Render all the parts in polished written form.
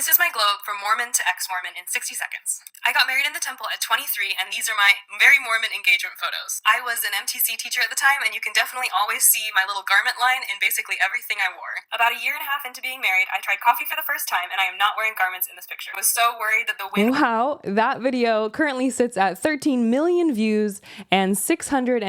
This is my globe from Mormon to ex-Mormon in 60 seconds. I got married in the temple at 23, and these are my very Mormon engagement photos. I was an MTC teacher at the time, and you can definitely always see my little garment line in basically everything I wore. About a year and a half into being married, I tried coffee for the first time, and I am not wearing garments in this picture. I was so worried that the wind... Wow, that video currently sits at 13 million views and 689,000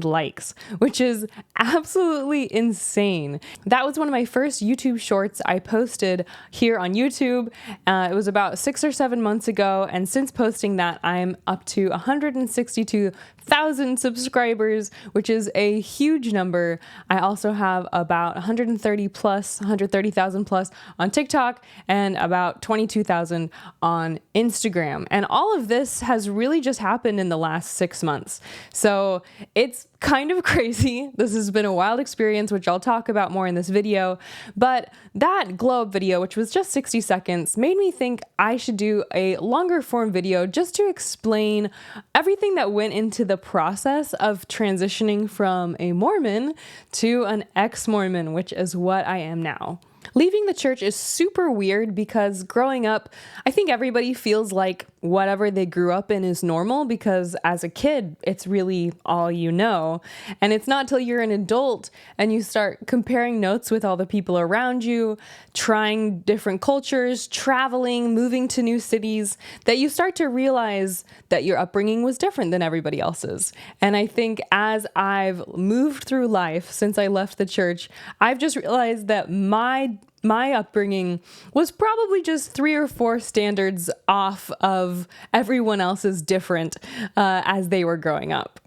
likes, which is absolutely insane. That was one of my first YouTube shorts I posted here on YouTube. It was about 6 or 7 months ago, and since posting that, I'm up to 162,000 subscribers, which is a huge number. I also have about 130,000 plus on TikTok and about 22,000 on Instagram. And all of this has really just happened in the last 6 months. So it's kind of crazy. This has been a wild experience, which I'll talk about more in this video. But that glow up video, which was just 60 seconds, made me think I should do a longer form video just to explain everything that went into the process of transitioning from a Mormon to an ex-Mormon, which is what I am now. Leaving the church is super weird because growing up, I think everybody feels like whatever they grew up in is normal because as a kid, it's really all you know. And it's not till you're an adult and you start comparing notes with all the people around you, trying different cultures, traveling, moving to new cities, that you start to realize that your upbringing was different than everybody else's. And I think as I've moved through life since I left the church, I've just realized that my upbringing was probably just 3 or 4 standards off of everyone else's different as they were growing up.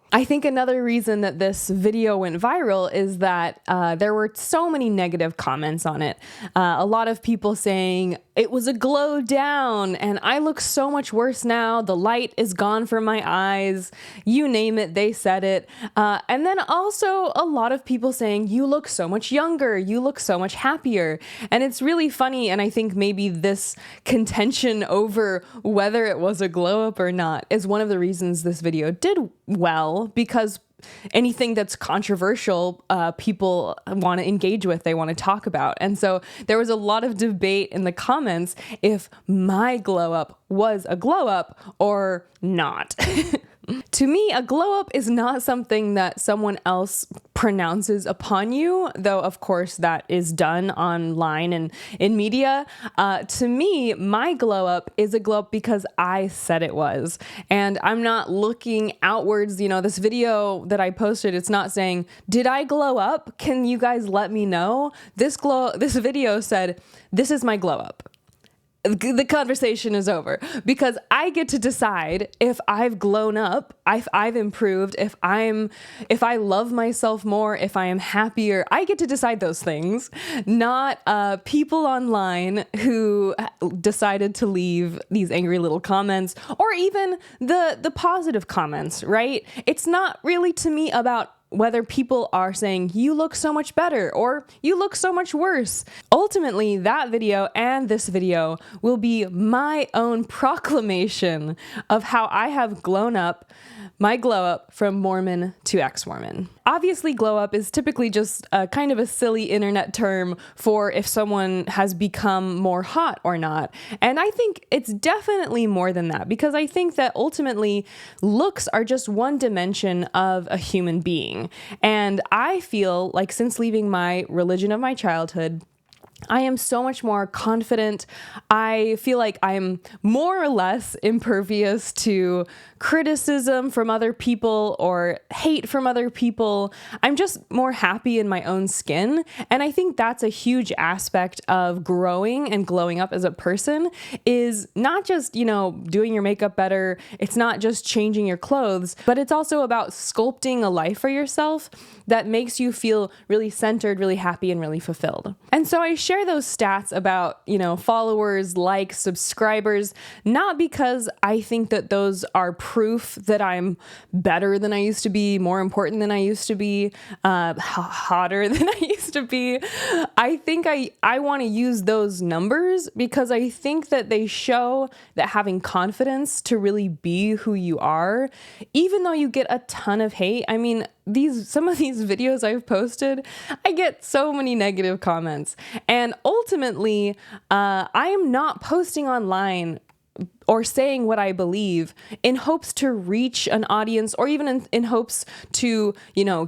I think another reason that this video went viral is that there were so many negative comments on it. A lot of people saying it was a glow down and I look so much worse now. The light is gone from my eyes. You name it, they said it. And then also a lot of people saying you look so much younger. You look so much happier. And it's really funny. And I think maybe this contention over whether it was a glow up or not is one of the reasons this video did well, because anything that's controversial, people want to engage with, they want to talk about. And so there was a lot of debate in the comments if my glow up was a glow up or not. To me, a glow up is not something that someone else pronounces upon you, though of course that is done online and in media. To me, my glow up is a glow up because I said it was. And I'm not looking outwards. You know, this video that I posted, it's not saying, did I glow up? Can you guys let me know? This video said, this is my glow up. The conversation is over because I get to decide if I've grown up, if I've improved, if I love myself more, if I am happier. I get to decide those things, not people online who decided to leave these angry little comments or even the positive comments, right? It's not really to me about whether people are saying you look so much better or you look so much worse. Ultimately, that video and this video will be my own proclamation of how I have grown up, my glow up from Mormon to ex-Mormon. Obviously, glow up is typically just a kind of a silly internet term for if someone has become more hot or not. And I think it's definitely more than that because I think that ultimately looks are just one dimension of a human being. And I feel like since leaving my religion of my childhood, I am so much more confident. I feel like I'm more or less impervious to criticism from other people or hate from other people. I'm just more happy in my own skin. And I think that's a huge aspect of growing and glowing up as a person is not just, doing your makeup better. It's not just changing your clothes, but it's also about sculpting a life for yourself that makes you feel really centered, really happy, and really fulfilled. And so I share those stats about, followers, likes, subscribers, not because I think that those are proof that I'm better than I used to be, more important than I used to be, hotter than I used used to be. I think I want to use those numbers because I think that they show that having confidence to really be who you are, even though you get a ton of hate. I mean, some of these videos I've posted, I get so many negative comments. And ultimately, I am not posting online or saying what I believe in hopes to reach an audience, or even in hopes to,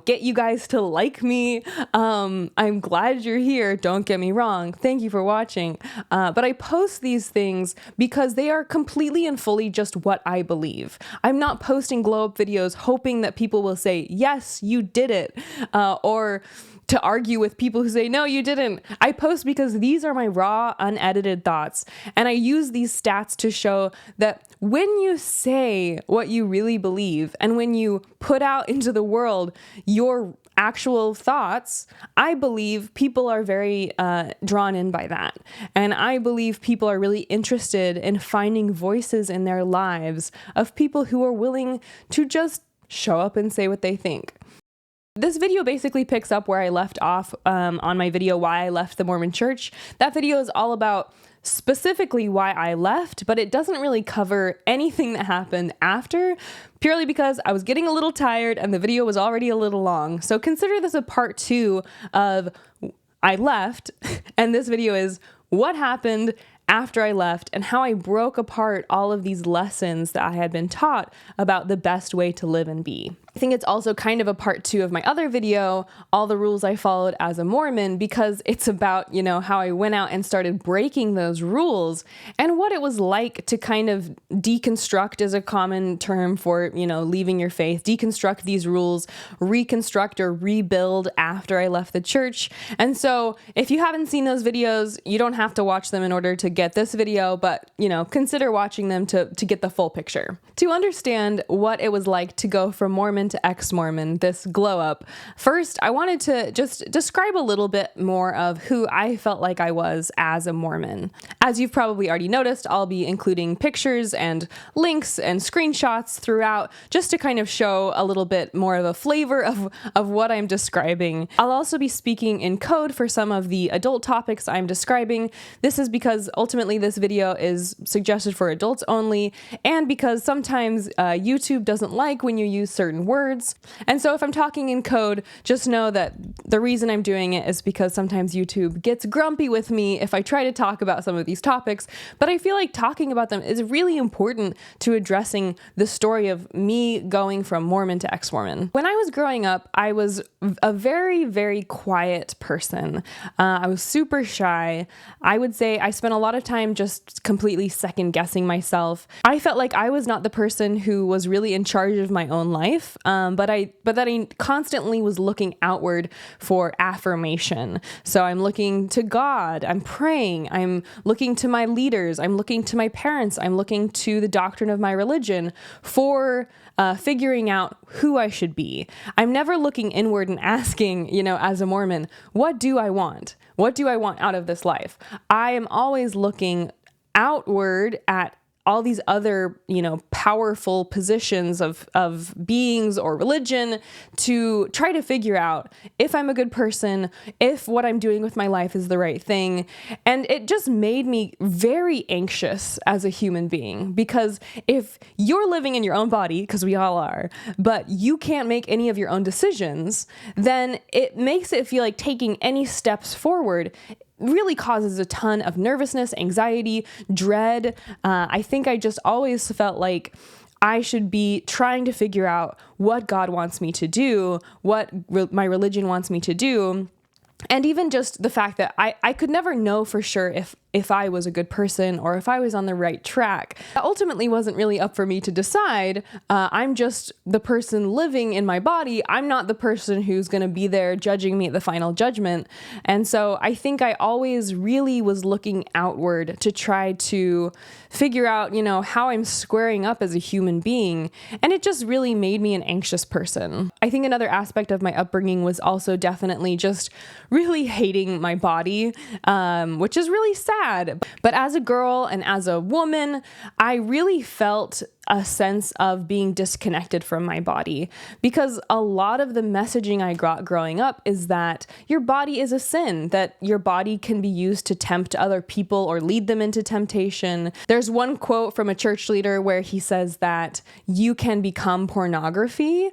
get you guys to like me. I'm glad you're here. Don't get me wrong. Thank you for watching. But I post these things because they are completely and fully just what I believe. I'm not posting glow up videos hoping that people will say, yes, you did it. Or to argue with people who say, no, you didn't. I post because these are my raw, unedited thoughts. And I use these stats to show that when you say what you really believe and when you put out into the world your actual thoughts, I believe people are very drawn in by that. And I believe people are really interested in finding voices in their lives of people who are willing to just show up and say what they think. This video basically picks up where I left off on my video, why I left the Mormon church. That video is all about specifically why I left, but it doesn't really cover anything that happened after, purely because I was getting a little tired and the video was already a little long. So consider this a part 2 of I left, and this video is what happened after I left and how I broke apart all of these lessons that I had been taught about the best way to live and be. I think it's also kind of a part 2 of my other video, all the rules I followed as a Mormon, because it's about, how I went out and started breaking those rules and what it was like to kind of deconstruct, is a common term for, leaving your faith, deconstruct these rules, reconstruct or rebuild after I left the church. And so if you haven't seen those videos, you don't have to watch them in order to get this video, but, consider watching them to get the full picture. To understand what it was like to go from Mormon to ex-Mormon, this glow up, first, I wanted to just describe a little bit more of who I felt like I was as a Mormon. As you've probably already noticed, I'll be including pictures and links and screenshots throughout just to kind of show a little bit more of a flavor of what I'm describing. I'll also be speaking in code for some of the adult topics I'm describing. This is because ultimately this video is suggested for adults only, and because sometimes YouTube doesn't like when you use certain words. And so if I'm talking in code, just know that the reason I'm doing it is because sometimes YouTube gets grumpy with me if I try to talk about some of these topics, but I feel like talking about them is really important to addressing the story of me going from Mormon to ex-Mormon. When I was growing up, I was a very, very quiet person. I was super shy. I would say I spent a lot of time just completely second guessing myself. I felt like I was not the person who was really in charge of my own life, but that I constantly was looking outward for affirmation. So I'm looking to God, I'm praying, I'm looking to my leaders, I'm looking to my parents, I'm looking to the doctrine of my religion for figuring out who I should be. I'm never looking inward and asking, as a Mormon, what do I want? What do I want out of this life? I am always looking outward at all these other, powerful positions of beings or religion to try to figure out if I'm a good person, if what I'm doing with my life is the right thing. And it just made me very anxious as a human being, because if you're living in your own body, because we all are, but you can't make any of your own decisions, then it makes it feel like taking any steps forward really causes a ton of nervousness, anxiety, dread. I think I just always felt like I should be trying to figure out what God wants me to do, what my religion wants me to do. And even just the fact that I could never know for sure if I was a good person or if I was on the right track. That ultimately wasn't really up for me to decide. I'm just the person living in my body. I'm not the person who's going to be there judging me at the final judgment. And so I think I always really was looking outward to try to figure out, how I'm squaring up as a human being. And it just really made me an anxious person. I think another aspect of my upbringing was also definitely just really hating my body, which is really sad. But as a girl and as a woman, I really felt a sense of being disconnected from my body, because a lot of the messaging I got growing up is that your body is a sin, that your body can be used to tempt other people or lead them into temptation. There's one quote from a church leader where he says that you can become pornography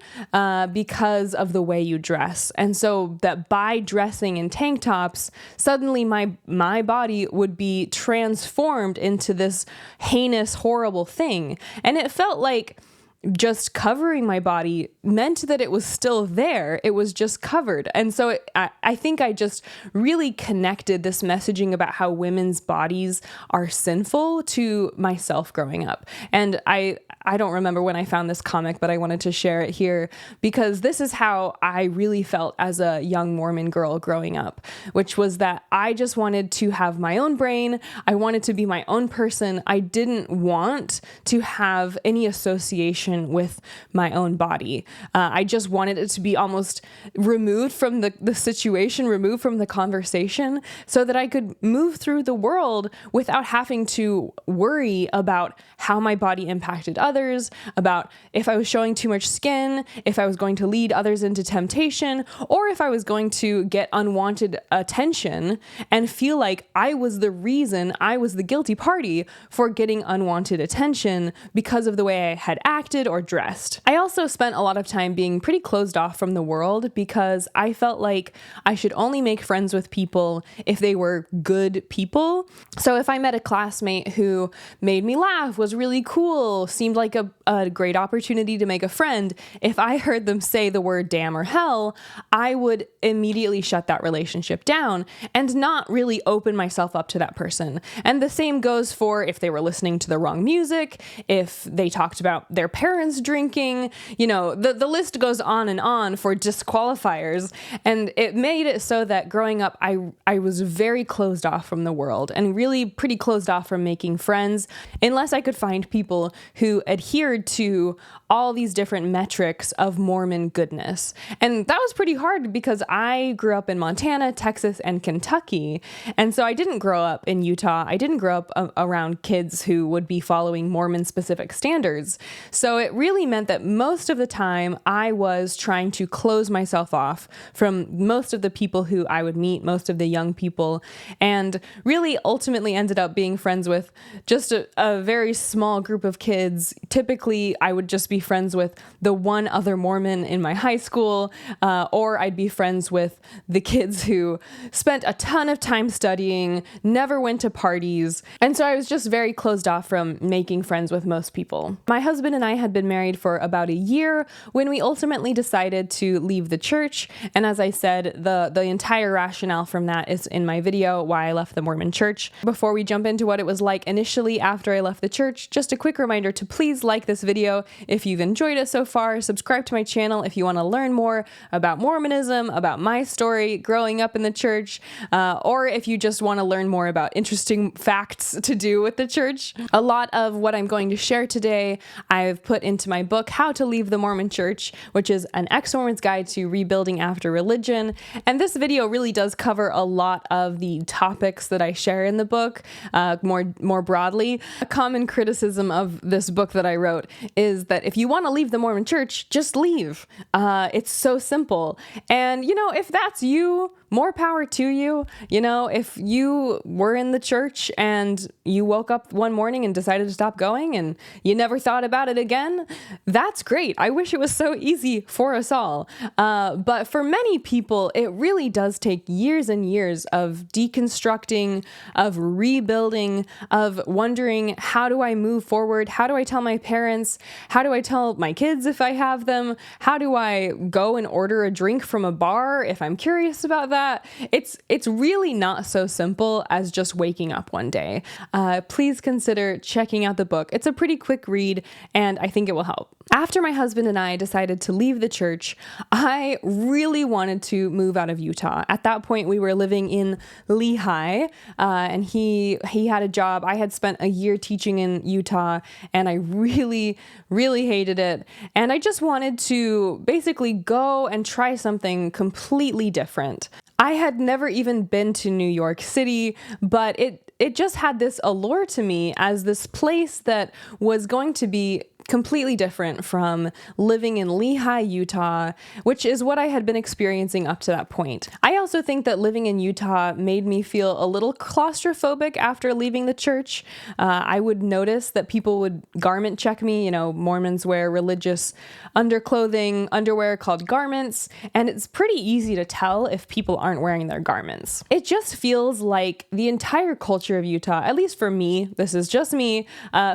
because of the way you dress. And so that by dressing in tank tops, suddenly my body would be transformed into this heinous, horrible thing. And it felt like just covering my body meant that it was still there. It was just covered. And so I think I just really connected this messaging about how women's bodies are sinful to myself growing up. And I don't remember when I found this comic, but I wanted to share it here because this is how I really felt as a young Mormon girl growing up, which was that I just wanted to have my own brain. I wanted to be my own person. I didn't want to have any association with my own body. I just wanted it to be almost removed from the situation, removed from the conversation, so that I could move through the world without having to worry about how my body impacted others, about if I was showing too much skin, if I was going to lead others into temptation, or if I was going to get unwanted attention and feel like I was the reason, I was the guilty party for getting unwanted attention because of the way I had acted or dressed. I also spent a lot of time being pretty closed off from the world because I felt like I should only make friends with people if they were good people. So if I met a classmate who made me laugh, was really cool, seemed like a great opportunity to make a friend, if I heard them say the word damn or hell, I would immediately shut that relationship down and not really open myself up to that person. And the same goes for if they were listening to the wrong music, if they talked about their parents drinking, the list goes on and on for disqualifiers. And it made it so that growing up, I was very closed off from the world and really pretty closed off from making friends unless I could find people who adhered to all these different metrics of Mormon goodness. And that was pretty hard because I grew up in Montana, Texas, and Kentucky. And so I didn't grow up in Utah. I didn't grow up around kids who would be following Mormon specific standards. So it really meant that most of the time I was trying to close myself off from most of the people who I would meet, most of the young people, and really ultimately ended up being friends with just a very small group of kids. Typically, I would just be friends with the one other Mormon in my high school, or I'd be friends with the kids who spent a ton of time studying, never went to parties. And so I was just very closed off from making friends with most people. My husband and I had been married for about a year when we ultimately decided to leave the church. And as I said, the entire rationale from that is in my video, Why I Left the Mormon Church. Before we jump into what it was like initially after I left the church, just a quick reminder to please like this video if you've enjoyed it so far. Subscribe to my channel if you want to learn more about Mormonism, about my story growing up in the church, or if you just want to learn more about interesting facts to do with the church. A lot of what I'm going to share today, I've put into my book, How to Leave the Mormon Church, which is an ex-Mormon's guide to rebuilding after religion. And this video really does cover a lot of the topics that I share in the book, more broadly. A common criticism of this book that I wrote is that if you want to leave the Mormon Church, just leave. It's so simple. And, if that's you, more power to you. If you were in the church and you woke up one morning and decided to stop going and you never thought about it again, that's great. I wish it was so easy for us all. But for many people, it really does take years and years of deconstructing, of rebuilding, of wondering, how do I move forward? How do I tell my parents? How do I tell my kids if I have them? How do I go and order a drink from a bar if I'm curious about that? It's really not so simple as just waking up one day. Please consider checking out the book. It's a pretty quick read, and I think it will help. After my husband and I decided to leave the church, I really wanted to move out of Utah. At that point, we were living in Lehi, and he had a job. I had spent a year teaching in Utah, and I really, really hated it. And I just wanted to basically go and try something completely different. I had never even been to New York City, but it just had this allure to me as this place that was going to be completely different from living in Lehi, Utah, which is what I had been experiencing up to that point. I also think that living in Utah made me feel a little claustrophobic after leaving the church. I would notice that people would garment check me. Mormons wear religious underwear called garments, and it's pretty easy to tell if people aren't wearing their garments. It just feels like the entire culture of Utah, at least for me, this is just me,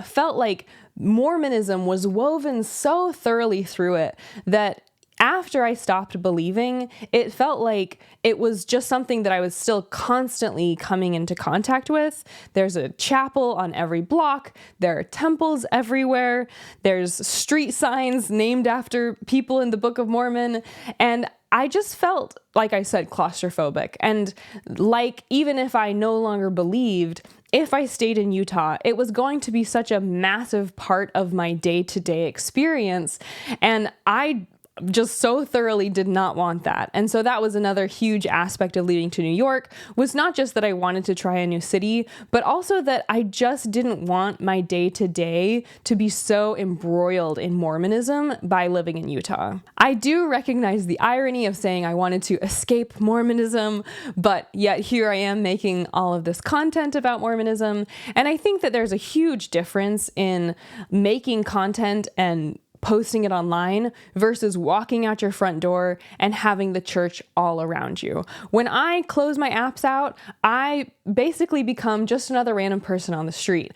felt like Mormonism was woven so thoroughly through it that after I stopped believing, it felt like it was just something that I was still constantly coming into contact with. There's a chapel on every block. There are temples everywhere. There's street signs named after people in the Book of Mormon. And I just felt, like I said, claustrophobic. And like, even if I no longer believed, if I stayed in Utah, it was going to be such a massive part of my day-to-day experience. And I just so thoroughly did not want that. And so that was another huge aspect of leaving to New York, was not just that I wanted to try a new city, but also that I just didn't want my day-to-day to be so embroiled in Mormonism by living in Utah. I do recognize the irony of saying I wanted to escape Mormonism, but yet here I am making all of this content about Mormonism. And I think that there's a huge difference in making content and posting it online versus walking out your front door and having the church all around you. When I close my apps out, I basically become just another random person on the street.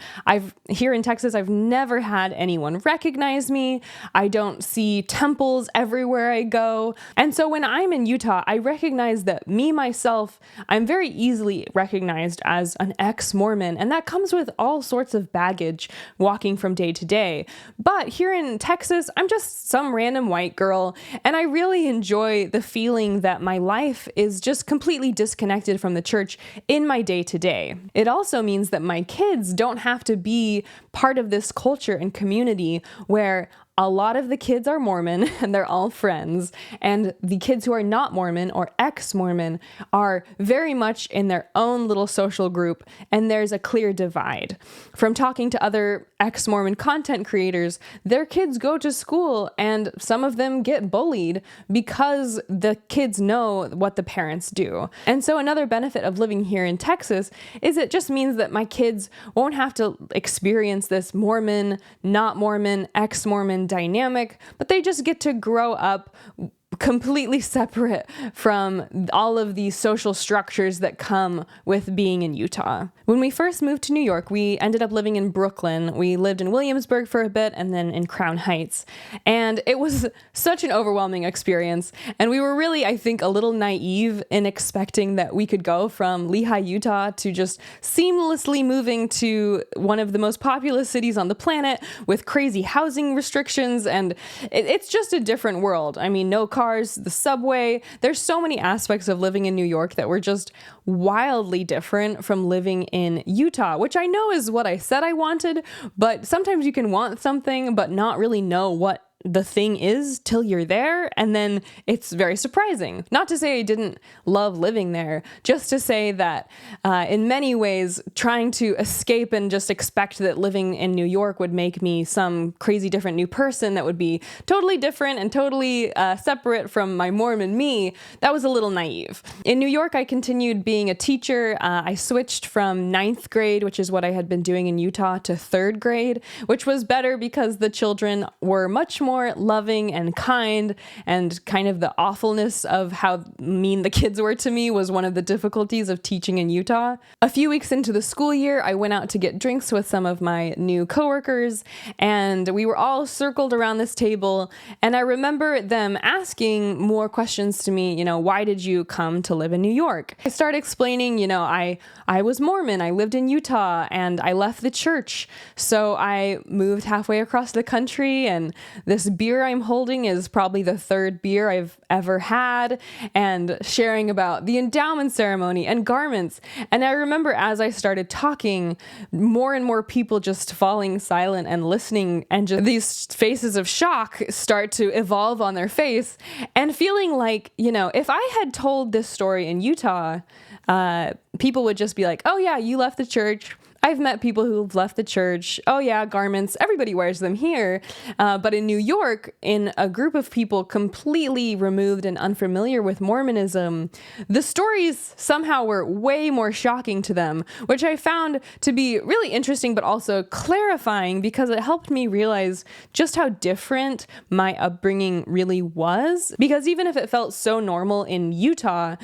Here in Texas, I've never had anyone recognize me. I don't see temples everywhere I go. And so when I'm in Utah, I recognize that myself, I'm very easily recognized as an ex-Mormon, and that comes with all sorts of baggage walking from day to day. But here in Texas, I'm just some random white girl, and I really enjoy the feeling that my life is just completely disconnected from the church in my day to day. It also means that my kids don't have to be part of this culture and community where a lot of the kids are Mormon and they're all friends, and the kids who are not Mormon or ex-Mormon are very much in their own little social group, and there's a clear divide. From talking to other ex-Mormon content creators, their kids go to school and some of them get bullied because the kids know what the parents do. And so another benefit of living here in Texas is it just means that my kids won't have to experience this Mormon, not Mormon, ex-Mormon dynamic, but they just get to grow up completely separate from all of these social structures that come with being in Utah. When we first moved to New York, we ended up living in Brooklyn. We lived in Williamsburg for a bit and then in Crown Heights. And it was such an overwhelming experience. And we were really, I think, a little naive in expecting that we could go from Lehi, Utah to just seamlessly moving to one of the most populous cities on the planet with crazy housing restrictions. And it's just a different world. I mean, no cars, the subway. There's so many aspects of living in New York that were just wildly different from living in Utah, which I know is what I said I wanted, but sometimes you can want something but not really know what the thing is till you're there, and then it's very surprising. Not to say I didn't love living there, just to say that in many ways, trying to escape and just expect that living in New York would make me some crazy different new person that would be totally different and totally separate from my Mormon me, that was a little naive. In New York, I continued being a teacher. I switched from 9th grade, which is what I had been doing in Utah, to 3rd grade, which was better because the children were much more loving and kind, and kind of the awfulness of how mean the kids were to me was one of the difficulties of teaching in Utah. A few weeks into the school year, I went out to get drinks with some of my new coworkers, and we were all circled around this table, and I remember them asking more questions to me, why did you come to live in New York? I started explaining, I was Mormon, I lived in Utah, and I left the church, so I moved halfway across the country, and this beer I'm holding is probably the 3rd beer I've ever had, and sharing about the endowment ceremony and garments. And I remember as I started talking, more and more people just falling silent and listening, and just these faces of shock start to evolve on their face, and feeling like, if I had told this story in Utah, people would just be like, oh yeah, you left the church. I've met people who've left the church. Oh yeah, garments, everybody wears them here. But in New York, in a group of people completely removed and unfamiliar with Mormonism, the stories somehow were way more shocking to them, which I found to be really interesting, but also clarifying, because it helped me realize just how different my upbringing really was. Because even if it felt so normal in Utah,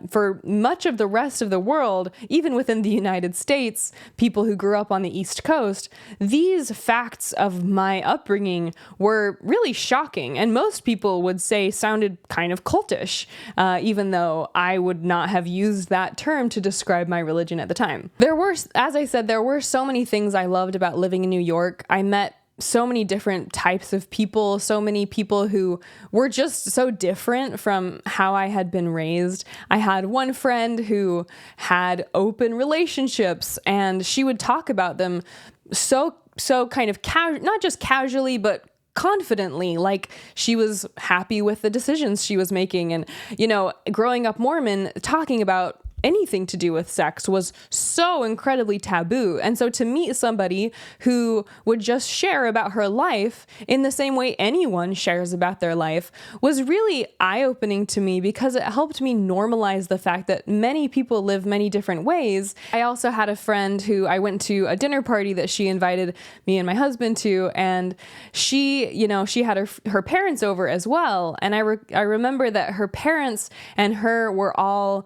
for much of the rest of the world, even within the United States, people who grew up on the East Coast, these facts of my upbringing were really shocking, and most people would say sounded kind of cultish, even though I would not have used that term to describe my religion at the time. There were, as I said, there were so many things I loved about living in New York. I met so many different types of people, so many people who were just so different from how I had been raised. I had one friend who had open relationships, and she would talk about them so kind of not just casually, but confidently, like she was happy with the decisions she was making. And, growing up Mormon, talking about anything to do with sex was so incredibly taboo. And so to meet somebody who would just share about her life in the same way anyone shares about their life was really eye-opening to me, because it helped me normalize the fact that many people live many different ways. I also had a friend who I went to a dinner party that she invited me and my husband to, and she had her parents over as well. And I remember that her parents and her were all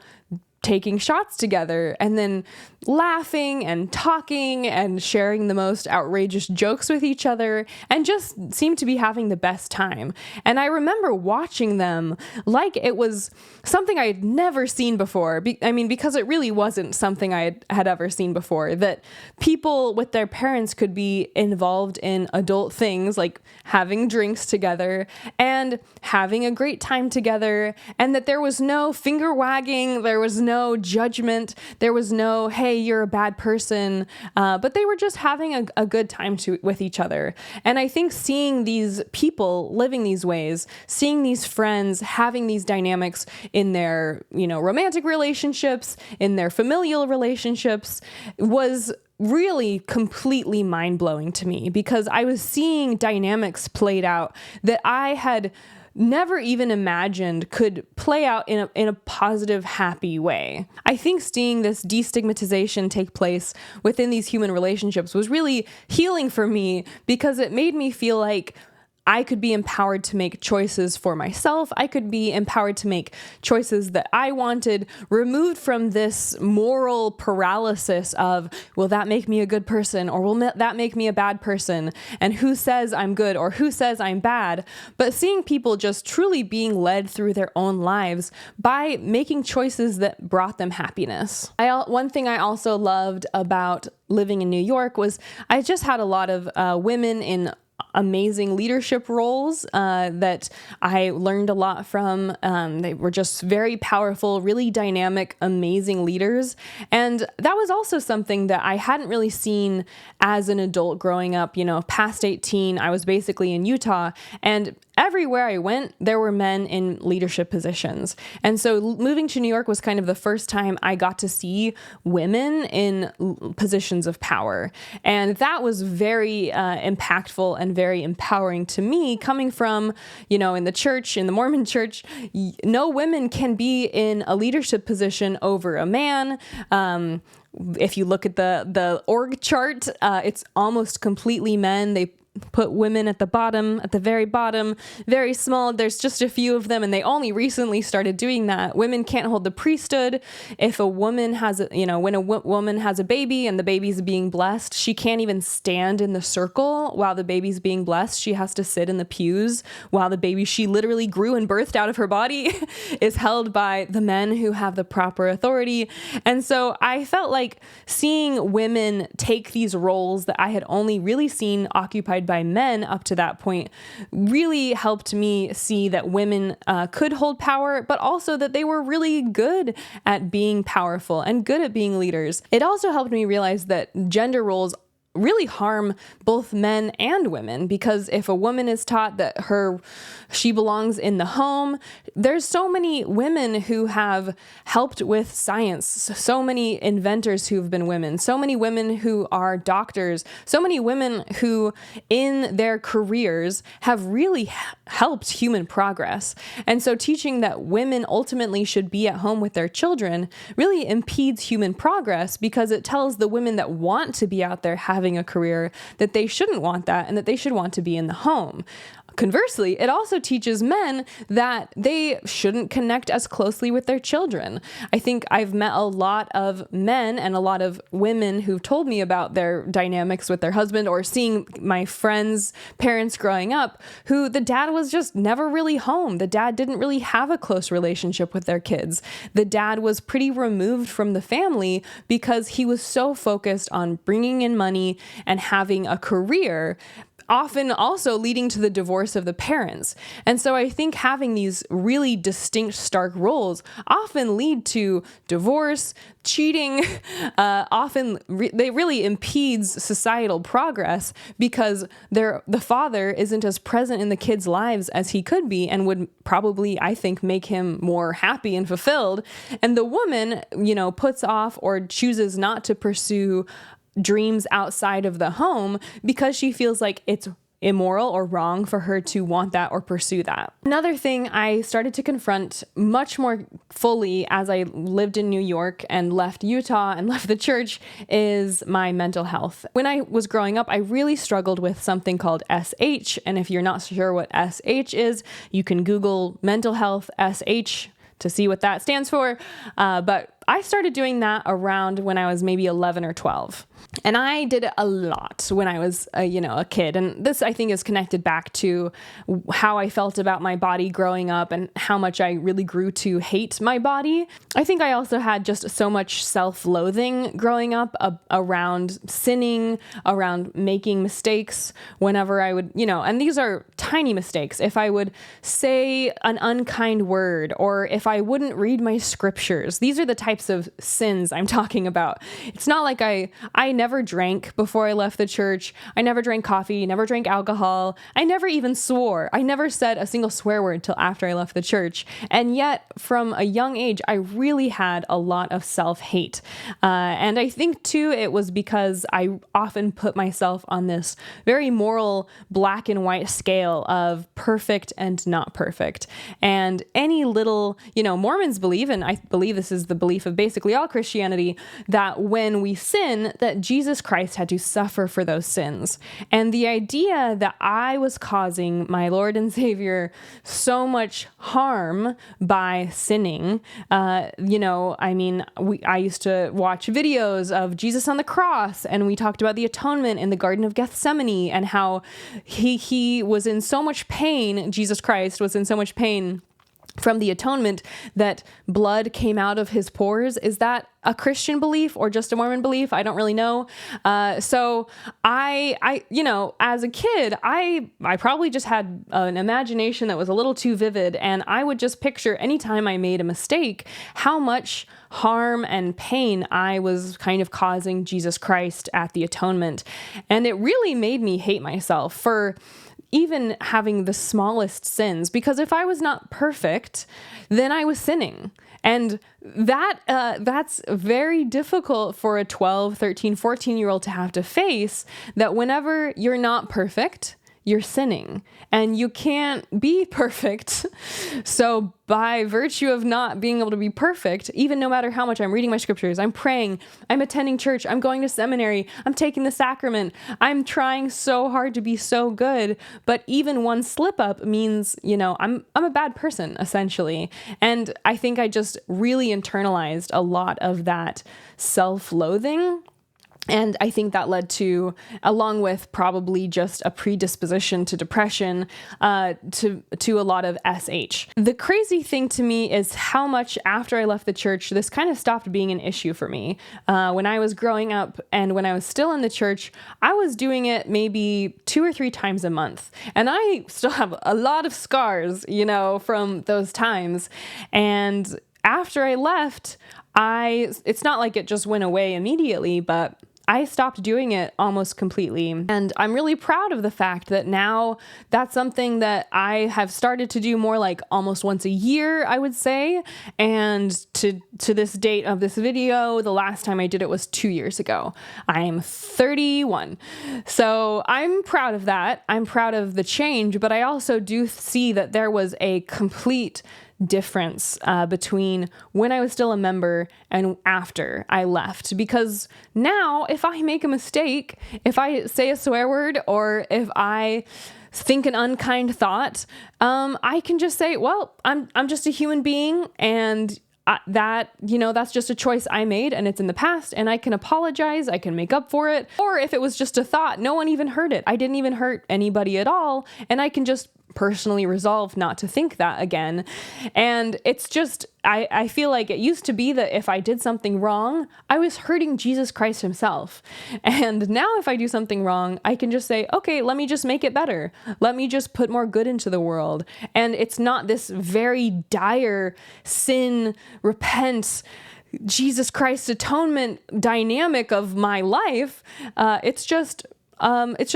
taking shots together and then laughing and talking and sharing the most outrageous jokes with each other, and just seemed to be having the best time. And I remember watching them like it was something I had never seen before. Because it really wasn't something I had ever seen before, that people with their parents could be involved in adult things like having drinks together and having a great time together, and that there was no finger wagging, there was no judgment, there was no, hey, you're a bad person, but they were just having a good time with each other. And I think seeing these people living these ways, seeing these friends having these dynamics in their, romantic relationships, in their familial relationships, was really completely mind-blowing to me, because I was seeing dynamics played out that I had never even imagined could play out in a positive, happy way. I think seeing this destigmatization take place within these human relationships was really healing for me, because it made me feel like I could be empowered to make choices for myself. I could be empowered to make choices that I wanted, removed from this moral paralysis of, will that make me a good person, or will that make me a bad person? And who says I'm good or who says I'm bad? But seeing people just truly being led through their own lives by making choices that brought them happiness. One thing I also loved about living in New York was I just had a lot of women in amazing leadership roles that I learned a lot from. They were just very powerful, really dynamic, amazing leaders. And that was also something that I hadn't really seen as an adult growing up. Past 18, I was basically in Utah, and everywhere I went, there were men in leadership positions. And so moving to New York was kind of the first time I got to see women in positions of power. And that was very impactful and very empowering to me, coming from, in the church, in the Mormon church, no women can be in a leadership position over a man. If you look at the org chart, it's almost completely men. They put women at the bottom, at the very bottom, very small. There's just a few of them, and they only recently started doing that. Women can't hold the priesthood. If a woman has, when a woman has a baby and the baby's being blessed, she can't even stand in the circle while the baby's being blessed. She has to sit in the pews while the baby she literally grew and birthed out of her body is held by the men who have the proper authority. And so I felt like seeing women take these roles that I had only really seen occupied by men up to that point really helped me see that women could hold power, but also that they were really good at being powerful and good at being leaders. It also helped me realize that gender roles really harm both men and women, because if a woman is taught that she belongs in the home, there's so many women who have helped with science, so many inventors who've been women, so many women who are doctors, so many women who in their careers have really helped human progress. And so teaching that women ultimately should be at home with their children really impedes human progress, because it tells the women that want to be out there having a career that they shouldn't want that, and that they should want to be in the home. Conversely, it also teaches men that they shouldn't connect as closely with their children. I think I've met a lot of men and a lot of women who've told me about their dynamics with their husband, or seeing my friends' parents growing up, who the dad was just never really home. The dad didn't really have a close relationship with their kids. The dad was pretty removed from the family because he was so focused on bringing in money and having a career, often also leading to the divorce of the parents. And so I think having these really distinct, stark roles often lead to divorce, cheating, they really impedes societal progress, because the father isn't as present in the kids' lives as he could be, and would probably, I think, make him more happy and fulfilled. And the woman, puts off or chooses not to pursue dreams outside of the home because she feels like it's immoral or wrong for her to want that or pursue that. Another thing I started to confront much more fully as I lived in New York and left Utah and left the church is my mental health. When I was growing up, I really struggled with something called SH. And if you're not sure what SH is, you can Google mental health SH to see what that stands for. But I started doing that around when I was maybe 11 or 12. And I did it a lot when I was, a kid. And this, I think, is connected back to how I felt about my body growing up and how much I really grew to hate my body. I think I also had just so much self-loathing growing up around sinning, around making mistakes whenever I would, and these are tiny mistakes. If I would say an unkind word, or if I wouldn't read my scriptures, these are the types of sins I'm talking about. It's not like I never drank before I left the church. I never drank coffee, never drank alcohol. I never even swore. I never said a single swear word till after I left the church. And yet, from a young age, I really had a lot of self-hate. And I think, too, it was because I often put myself on this very moral black and white scale of perfect and not perfect. And any little, Mormons believe, and I believe this is the belief of basically all Christianity, that when we sin, that Jesus Christ had to suffer for those sins. And the idea that I was causing my Lord and Savior so much harm by sinning, I used to watch videos of Jesus on the cross, and we talked about the atonement in the Garden of Gethsemane, and how he was in so much pain, Jesus Christ was in so much pain from the atonement that blood came out of his pores. Is that a Christian belief or just a Mormon belief? I don't really know. So I, as a kid, I probably just had an imagination that was a little too vivid, and I would just picture anytime I made a mistake, how much harm and pain I was kind of causing Jesus Christ at the atonement. And it really made me hate myself for even having the smallest sins, because if I was not perfect, then I was sinning. And that's very difficult for a 12, 13, 14-year-old to have to face, that whenever you're not perfect, you're sinning, and you can't be perfect. So by virtue of not being able to be perfect, even no matter how much I'm reading my scriptures, I'm praying, I'm attending church, I'm going to seminary, I'm taking the sacrament, I'm trying so hard to be so good, but even one slip up means, I'm a bad person, essentially. And I think I just really internalized a lot of that self-loathing. And I think that led to, along with probably just a predisposition to depression, to a lot of SH. The crazy thing to me is how much after I left the church, this kind of stopped being an issue for me. When I was growing up and when I was still in the church, I was doing it maybe 2 or 3 times a month. And I still have a lot of scars, from those times. And after I left, it's not like it just went away immediately, but I stopped doing it almost completely. And I'm really proud of the fact that now that's something that I have started to do more like almost once a year, I would say. And to this date of this video, the last time I did it was 2 years ago. I am 31. So I'm proud of that. I'm proud of the change, but I also do see that there was a complete difference between when I was still a member and after I left. Because now, if I make a mistake, if I say a swear word, or if I think an unkind thought, I can just say, well, I'm just a human being, and that's just a choice I made, and it's in the past, and I can apologize, I can make up for it. Or if it was just a thought, no one even heard it, I didn't even hurt anybody at all, and I can just personally resolve not to think that again. And it's just, I feel like it used to be that if I did something wrong, I was hurting Jesus Christ himself. And now if I do something wrong, I can just say, okay, let me just make it better. Let me just put more good into the world. And it's not this very dire sin, repent, Jesus Christ atonement dynamic of my life. It's just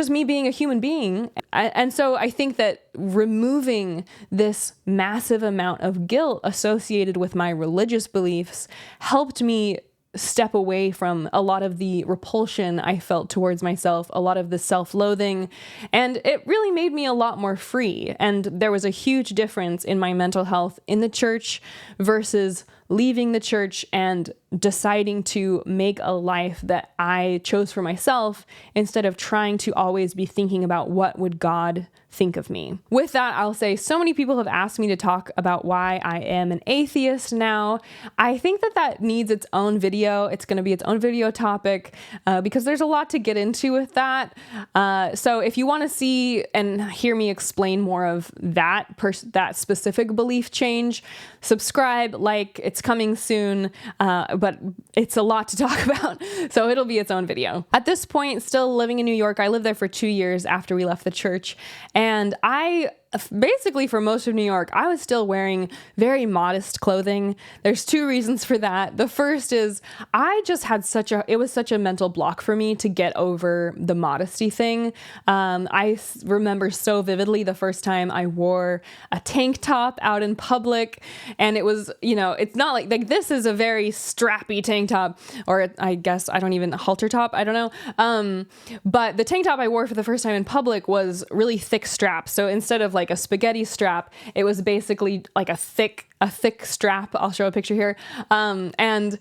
me being a human being. And so I think that removing this massive amount of guilt associated with my religious beliefs helped me step away from a lot of the repulsion I felt towards myself, a lot of the self-loathing, and it really made me a lot more free. And there was a huge difference in my mental health in the church versus leaving the church and deciding to make a life that I chose for myself instead of trying to always be thinking about what would God think of me. With that, I'll say so many people have asked me to talk about why I am an atheist now. I think that needs its own video. It's going to be its own video topic because there's a lot to get into with that. So if you want to see and hear me explain more of that specific belief change, subscribe, it's coming soon, but it's a lot to talk about, so it'll be its own video. At this point, still living in New York, I lived there for 2 years after we left the church, and basically for most of New York, I was still wearing very modest clothing. There's 2 reasons for that. The first is I just had it was such a mental block for me to get over the modesty thing. I remember so vividly the first time I wore a tank top out in public, and it was, it's not like this is a very strappy tank top, or I guess halter top, I don't know. But the tank top I wore for the first time in public was really thick straps. So instead of like a spaghetti strap, it was basically like a thick strap. I'll show a picture here. And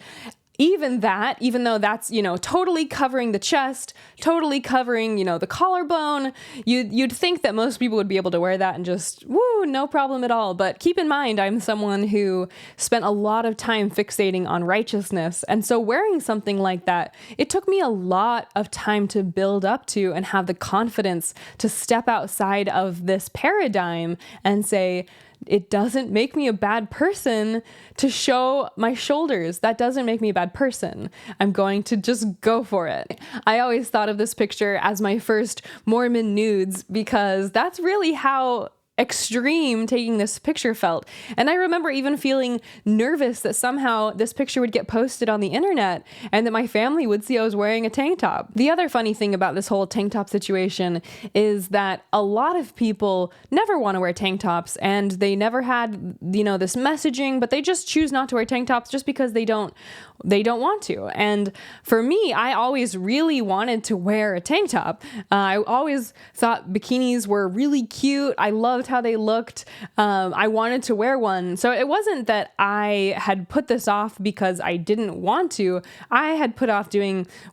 even though that's, totally covering the chest, totally covering, the collarbone, you'd think that most people would be able to wear that and just, woo, no problem at all. But keep in mind, I'm someone who spent a lot of time fixating on righteousness. And so wearing something like that, it took me a lot of time to build up to and have the confidence to step outside of this paradigm and say, it doesn't make me a bad person to show my shoulders. That doesn't make me a bad person. I'm going to just go for it. I always thought of this picture as my first Mormon nudes because that's really how extreme taking this picture felt. And I remember even feeling nervous that somehow this picture would get posted on the internet and that my family would see I was wearing a tank top. The other funny thing about this whole tank top situation is that a lot of people never want to wear tank tops, and they never had, this messaging, but they just choose not to wear tank tops just because they don't want to. And for me, I always really wanted to wear a tank top. I always thought bikinis were really cute. I loved how they looked. I wanted to wear one. So it wasn't that I had put this off because I didn't want to. I had put off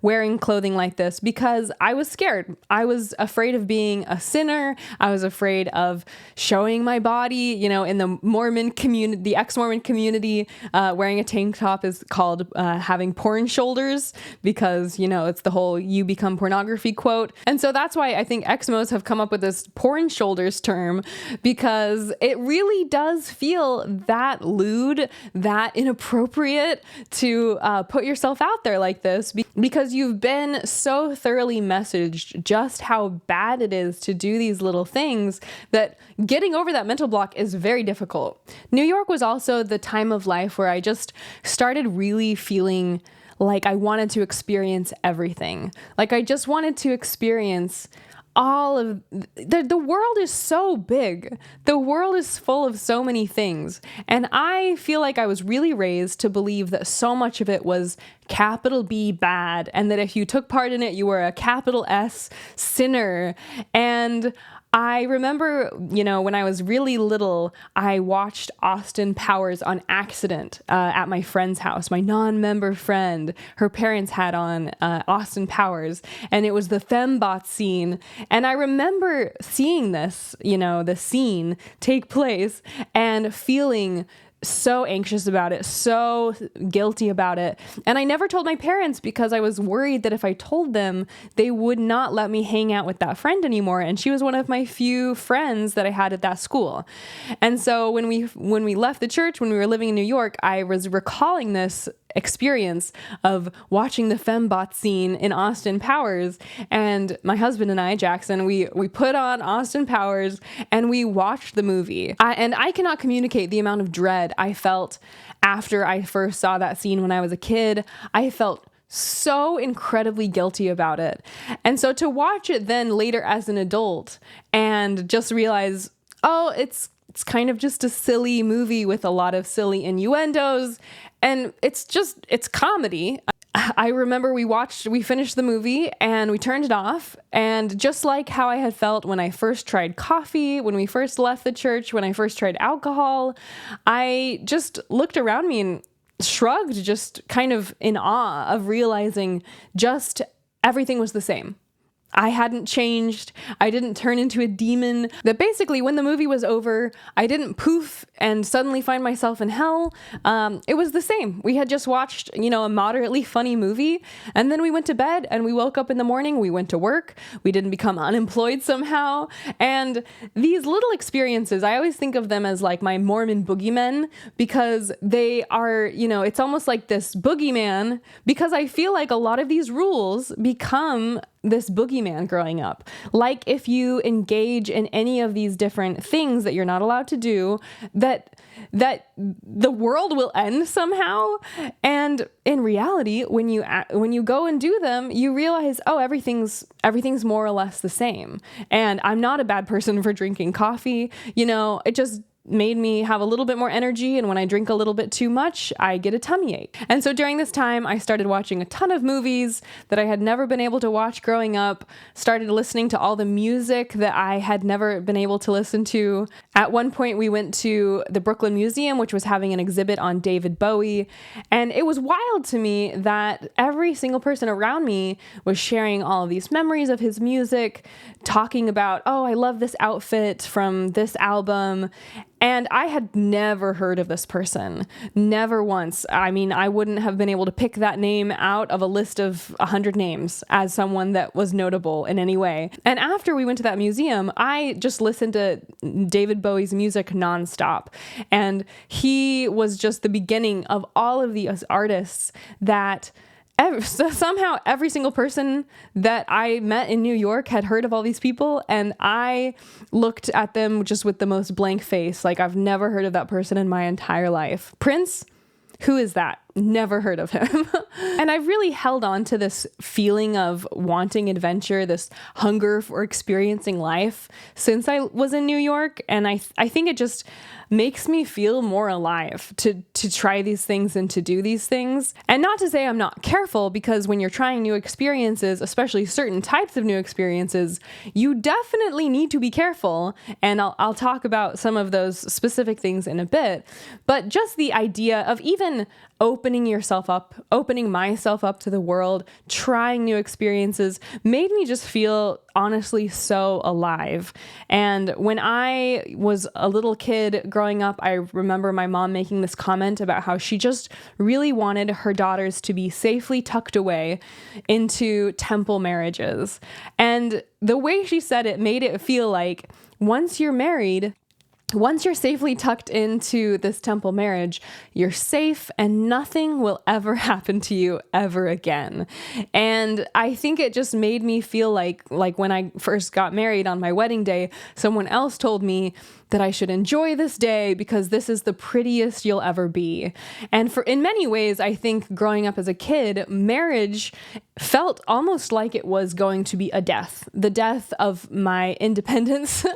wearing clothing like this because I was scared. I was afraid of being a sinner. I was afraid of showing my body, in the Mormon community, the ex-Mormon community, wearing a tank top is called having porn shoulders because, it's the whole "you become pornography" quote. And so that's why I think ex-Mos have come up with this porn shoulders term, because it really does feel that lewd, that inappropriate to put yourself out there like this, because you've been so thoroughly messaged just how bad it is to do these little things that getting over that mental block is very difficult. New York was also the time of life where I just started really feeling like I wanted to experience everything. Like I just wanted to experience all of the world is so big. The world is full of so many things. And I feel like I was really raised to believe that so much of it was capital B bad, and that if you took part in it, you were a capital S sinner. And I remember, when I was really little, I watched Austin Powers on accident at my friend's house. My non-member friend, her parents had on Austin Powers, and it was the fembot scene. And I remember seeing this, the scene take place and feeling so anxious about it, so guilty about it. And I never told my parents because I was worried that if I told them, they would not let me hang out with that friend anymore. And she was one of my few friends that I had at that school. And so when we left the church, when we were living in New York, I was recalling this experience of watching the fembot scene in Austin Powers. And my husband and I, Jackson, we put on Austin Powers and we watched the movie. And I cannot communicate the amount of dread I felt after I first saw that scene when I was a kid. I felt so incredibly guilty about it. And so to watch it then later as an adult and just realize, oh, it's kind of just a silly movie with a lot of silly innuendos, and it's comedy. I remember we finished the movie and we turned it off, and just like how I had felt when I first tried coffee, when we first left the church, when I first tried alcohol, I just looked around me and shrugged, just kind of in awe of realizing just everything was the same. I hadn't changed. I didn't turn into a demon. That basically, when the movie was over, I didn't poof and suddenly find myself in hell. It was the same. We had just watched, a moderately funny movie, and then we went to bed and we woke up in the morning. We went to work. We didn't become unemployed somehow. And these little experiences, I always think of them as like my Mormon boogeymen, because they are, it's almost like this boogeyman, because I feel like a lot of these rules become this boogeyman growing up. Like if you engage in any of these different things that you're not allowed to do, that the world will end somehow. And in reality, when you go and do them, you realize, oh, everything's more or less the same. And I'm not a bad person for drinking coffee. It just made me have a little bit more energy, and when I drink a little bit too much, I get a tummy ache. And so during this time, I started watching a ton of movies that I had never been able to watch growing up, started listening to all the music that I had never been able to listen to. At one point, we went to the Brooklyn Museum, which was having an exhibit on David Bowie, and it was wild to me that every single person around me was sharing all of these memories of his music, talking about, oh, I love this outfit from this album. And I had never heard of this person, never once. I mean, I wouldn't have been able to pick that name out of a list of 100 names as someone that was notable in any way. And after we went to that museum, I just listened to David Bowie's music nonstop. And he was just the beginning of all of these artists that so somehow every single person that I met in New York had heard of all these people, and I looked at them just with the most blank face, like I've never heard of that person in my entire life. Prince? Who is that? Never heard of him. And I've really held on to this feeling of wanting adventure, this hunger for experiencing life since I was in New York. And I think it just makes me feel more alive to try these things and to do these things. And not to say I'm not careful, because when you're trying new experiences, especially certain types of new experiences, you definitely need to be careful. And I'll talk about some of those specific things in a bit. But just the idea of even opening myself up to the world, trying new experiences, made me just feel honestly so alive. And when I was a little kid growing up, I remember my mom making this comment about how she just really wanted her daughters to be safely tucked away into temple marriages. And the way she said it made it feel like once you're married, once you're safely tucked into this temple marriage, you're safe and nothing will ever happen to you ever again. And I think it just made me feel like when I first got married on my wedding day, someone else told me that I should enjoy this day because this is the prettiest you'll ever be. And in many ways, I think growing up as a kid, marriage felt almost like it was going to be a death, the death of my independence,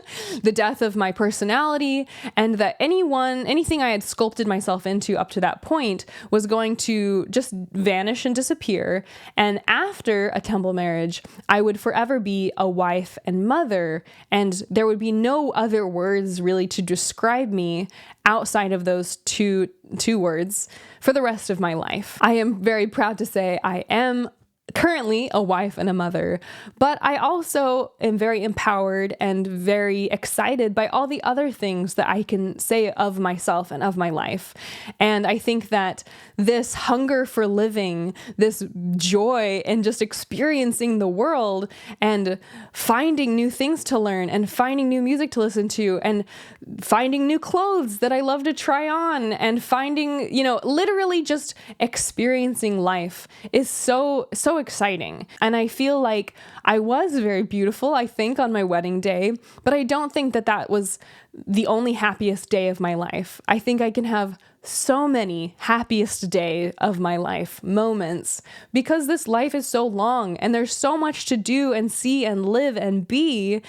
the death of my personality, and that anything I had sculpted myself into up to that point was going to just vanish and disappear. And after a temple marriage, I would forever be a wife and mother, and there would be no other words really to describe me outside of those two words for the rest of my life. I am very proud to say I am currently a wife and a mother, but I also am very empowered and very excited by all the other things that I can say of myself and of my life. And I think that this hunger for living, this joy in just experiencing the world and finding new things to learn and finding new music to listen to and finding new clothes that I love to try on and finding, literally just experiencing life is so exciting. And I feel like I was very beautiful, I think, on my wedding day, but I don't think that was the only happiest day of my life. I think I can have so many happiest day of my life moments because this life is so long and there's so much to do and see and live and be,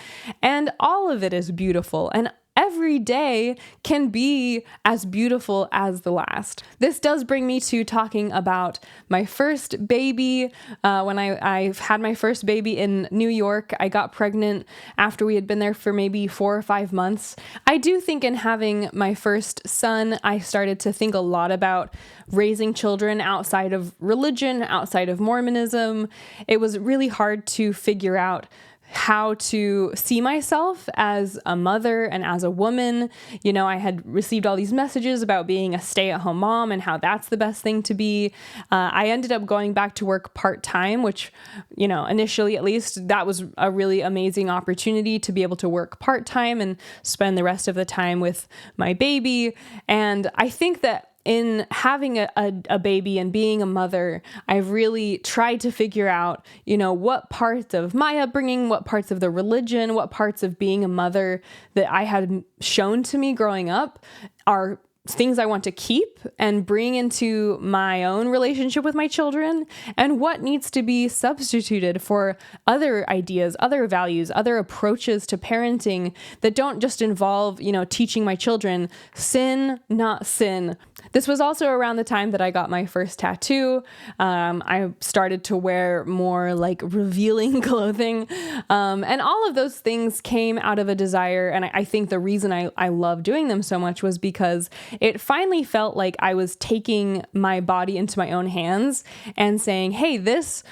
and all of it is beautiful. And every day can be as beautiful as the last. This does bring me to talking about my first baby. When I had my first baby in New York, I got pregnant after we had been there for maybe 4 or 5 months. I do think in having my first son, I started to think a lot about raising children outside of religion, outside of Mormonism. It was really hard to figure out how to see myself as a mother and as a woman. I had received all these messages about being a stay-at-home mom and how that's the best thing to be. I ended up going back to work part-time, which, initially at least, that was a really amazing opportunity to be able to work part-time and spend the rest of the time with my baby. And I think that in having a baby and being a mother, I've really tried to figure out, what parts of my upbringing, what parts of the religion, what parts of being a mother that I had shown to me growing up are things I want to keep and bring into my own relationship with my children, and what needs to be substituted for other ideas, other values, other approaches to parenting that don't just involve, teaching my children sin, not sin. This was also around the time that I got my first tattoo. I started to wear more like revealing clothing. And all of those things came out of a desire. And I think the reason I love doing them so much was because it finally felt like I was taking my body into my own hands and saying, hey, this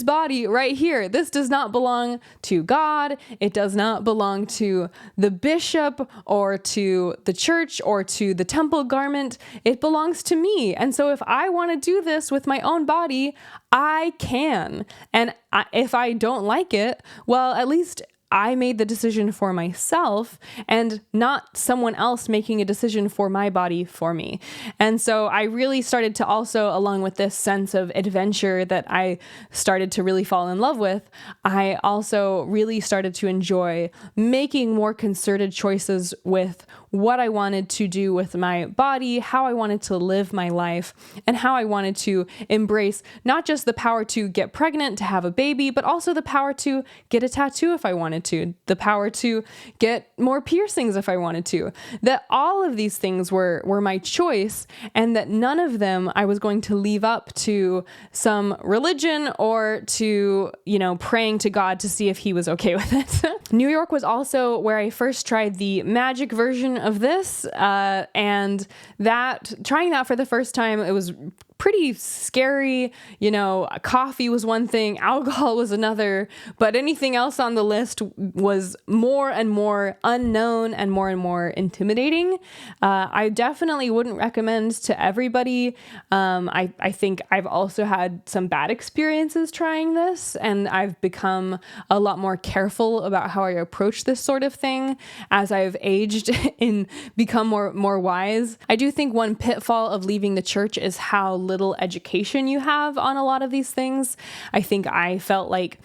body right here, this does not belong to God. It does not belong to the bishop or to the church or to the temple garment. It belongs to me. And so if I want to do this with my own body, I can. And if I don't like it, well, at least I made the decision for myself and not someone else making a decision for my body for me. And so I really started to also, along with this sense of adventure that I started to really fall in love with, I also really started to enjoy making more concerted choices with what I wanted to do with my body, how I wanted to live my life, and how I wanted to embrace not just the power to get pregnant, to have a baby, but also the power to get a tattoo if I wanted to, the power to get more piercings if I wanted to. That all of these things were my choice, and that none of them I was going to leave up to some religion or to, praying to God to see if he was okay with it. New York was also where I first tried the magic version of this, and trying that for the first time, it was pretty scary. You know, coffee was one thing, alcohol was another, but anything else on the list was more and more unknown and more intimidating. I definitely wouldn't recommend to everybody. I think I've also had some bad experiences trying this, and I've become a lot more careful about how I approach this sort of thing as I've aged and become more wise. I do think one pitfall of leaving the church is how little education you have on a lot of these things. I think I felt like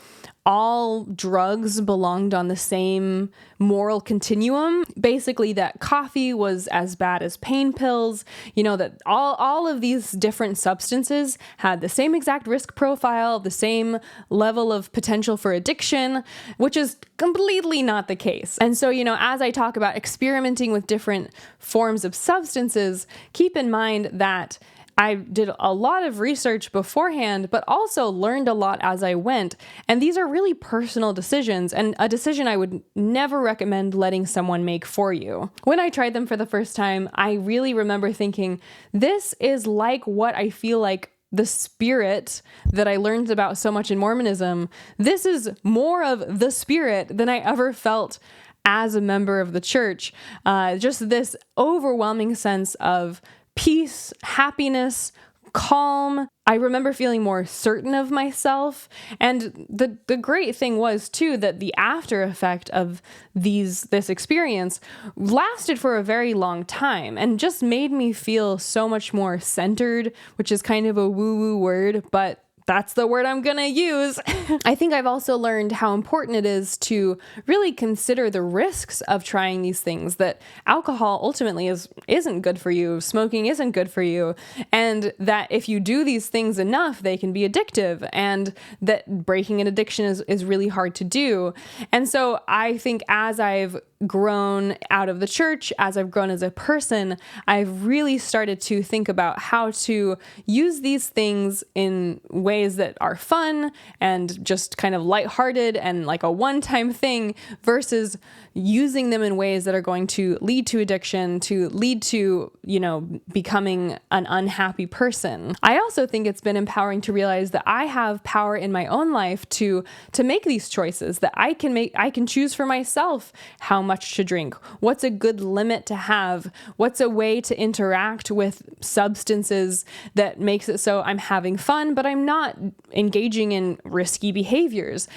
all drugs belonged on the same moral continuum. Basically, that coffee was as bad as pain pills, you know, that all of these different substances had the same exact risk profile, the same level of potential for addiction, which is completely not the case. And so, you know, as I talk about experimenting with different forms of substances, keep in mind that I did a lot of research beforehand, but also learned a lot as I went. And these are really personal decisions, and a decision I would never recommend letting someone make for you. When I tried them for the first time, I really remember thinking, this is like what I feel like the spirit that I learned about so much in Mormonism. This is more of the spirit than I ever felt as a member of the church. Just this overwhelming sense of peace, happiness, calm. I remember feeling more certain of myself. And the great thing was too that the after effect of this experience lasted for a very long time and just made me feel so much more centered, which is kind of a woo-woo word, but that's the word I'm gonna use. I think I've also learned how important it is to really consider the risks of trying these things, that alcohol ultimately isn't good for you, smoking isn't good for you, and that if you do these things enough, they can be addictive, and that breaking an addiction is really hard to do. And so I think as I've grown out of the church, as I've grown as a person, I've really started to think about how to use these things in ways that are fun and just kind of lighthearted and like a one-time thing versus using them in ways that are going to lead to addiction, to lead to, you know, becoming an unhappy person. I also think it's been empowering to realize that I have power in my own life to make these choices, that I can choose for myself how much to drink, what's a good limit to have, what's a way to interact with substances that makes it so I'm having fun, but I'm not engaging in risky behaviors.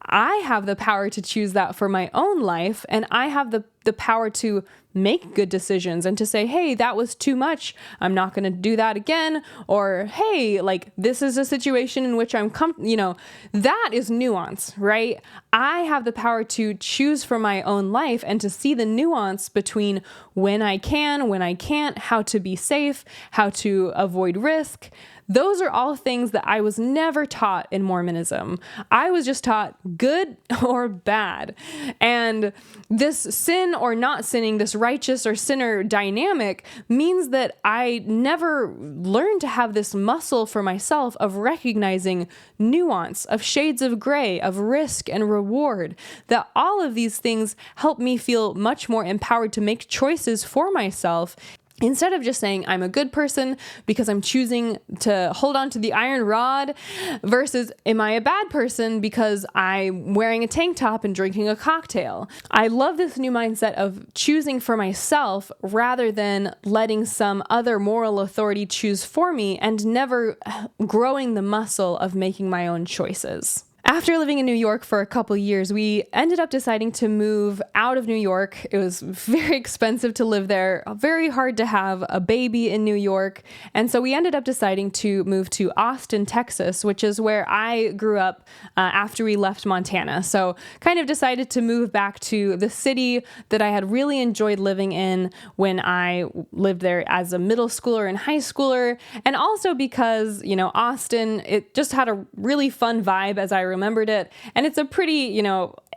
I have the power to choose that for my own life, and I have the power to make good decisions and to say, hey, that was too much. I'm not going to do that again. Or, hey, like, this is a situation in which I'm that is nuance, right? I have the power to choose for my own life and to see the nuance between when I can, when I can't, how to be safe, how to avoid risk. Those are all things that I was never taught in Mormonism. I was just taught good or bad. And this sin or not sinning, this righteous or sinner dynamic means that I never learned to have this muscle for myself of recognizing nuance, of shades of gray, of risk and reward, that all of these things help me feel much more empowered to make choices for myself. Instead of just saying I'm a good person because I'm choosing to hold on to the iron rod versus am I a bad person because I'm wearing a tank top and drinking a cocktail. I love this new mindset of choosing for myself rather than letting some other moral authority choose for me and never growing the muscle of making my own choices. After living in New York for a couple years, we ended up deciding to move out of New York. It was very expensive to live there, very hard to have a baby in New York. And so we ended up deciding to move to Austin, Texas, which is where I grew up after we left Montana. So kind of decided to move back to the city that I had really enjoyed living in when I lived there as a middle schooler and high schooler. And also because, Austin, it just had a really fun vibe as I remembered it. And it's a pretty,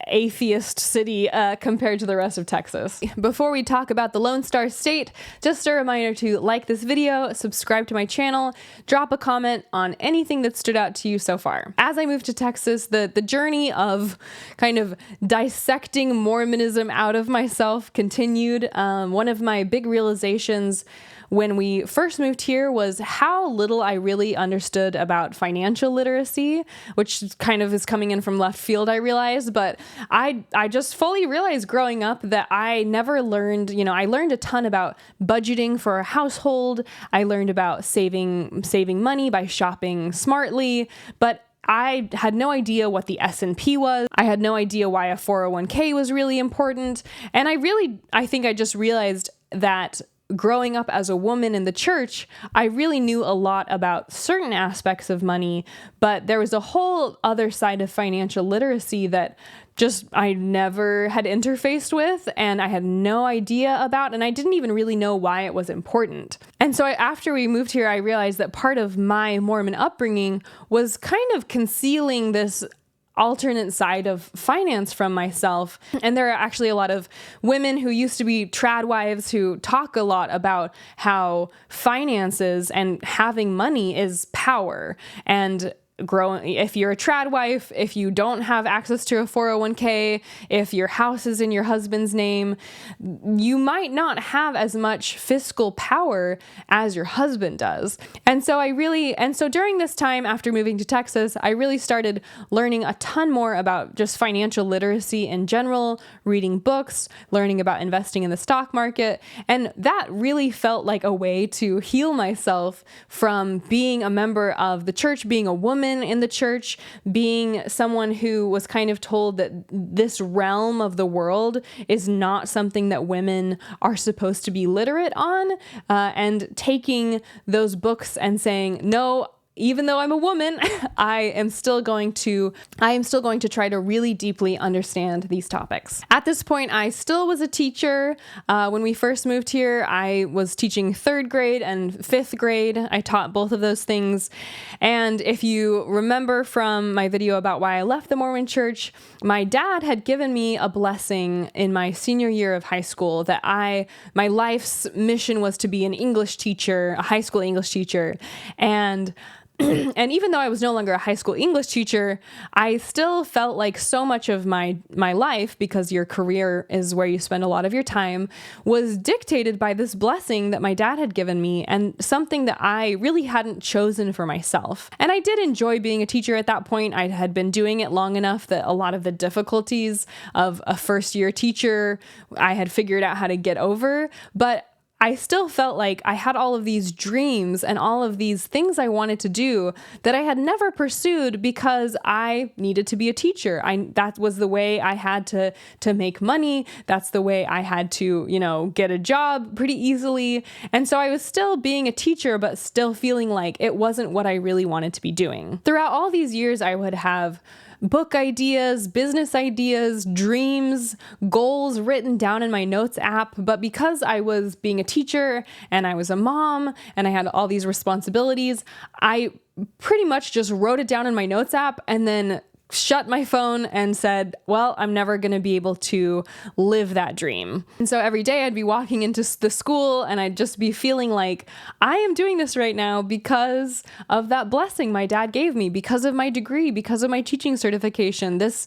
atheist city compared to the rest of Texas. Before we talk about the Lone Star State, just a reminder to like this video, subscribe to my channel, drop a comment on anything that stood out to you so far. As I moved to Texas, the journey of kind of dissecting Mormonism out of myself continued. One of my big realizations when we first moved here was how little I really understood about financial literacy, which kind of is coming in from left field, I realized. But I just fully realized growing up that I never learned, I learned a ton about budgeting for a household. I learned about saving money by shopping smartly, but I had no idea what the S&P was. I had no idea why a 401k was really important. And I think I just realized that growing up as a woman in the church, I really knew a lot about certain aspects of money, but there was a whole other side of financial literacy that just I never had interfaced with and I had no idea about, and I didn't even really know why it was important. And so after we moved here, I realized that part of my Mormon upbringing was kind of concealing this alternate side of finance from myself. And there are actually a lot of women who used to be trad wives who talk a lot about how finances and having money is power. And if you're a trad wife, if you don't have access to a 401k, if your house is in your husband's name, you might not have as much fiscal power as your husband does. And so during this time after moving to Texas, I really started learning a ton more about just financial literacy in general, reading books, learning about investing in the stock market. And that really felt like a way to heal myself from being a member of the church, being a woman in the church, being someone who was kind of told that this realm of the world is not something that women are supposed to be literate on, and taking those books and saying, no, even though I'm a woman, I am still going to try to really deeply understand these topics. At this point, I still was a teacher. When we first moved here, I was teaching 3rd grade and 5th grade. I taught both of those things. And if you remember from my video about why I left the Mormon church, my dad had given me a blessing in my senior year of high school that my life's mission was to be an English teacher, a high school English teacher. And even though I was no longer a high school English teacher, I still felt like so much of my life, because your career is where you spend a lot of your time, was dictated by this blessing that my dad had given me and something that I really hadn't chosen for myself. And I did enjoy being a teacher at that point. I had been doing it long enough that a lot of the difficulties of a first-year teacher I had figured out how to get over, but I still felt like I had all of these dreams and all of these things I wanted to do that I had never pursued because I needed to be a teacher. That was the way I had to make money. That's the way I had to, get a job pretty easily. And so I was still being a teacher, but still feeling like it wasn't what I really wanted to be doing. Throughout all these years, I would have book ideas, business ideas, dreams, goals written down in my notes app. But because I was being a teacher and I was a mom and I had all these responsibilities, I pretty much just wrote it down in my notes app and then shut my phone and said, well, I'm never going to be able to live that dream. And so every day I'd be walking into the school and I'd just be feeling like I am doing this right now because of that blessing my dad gave me, because of my degree, because of my teaching certification. This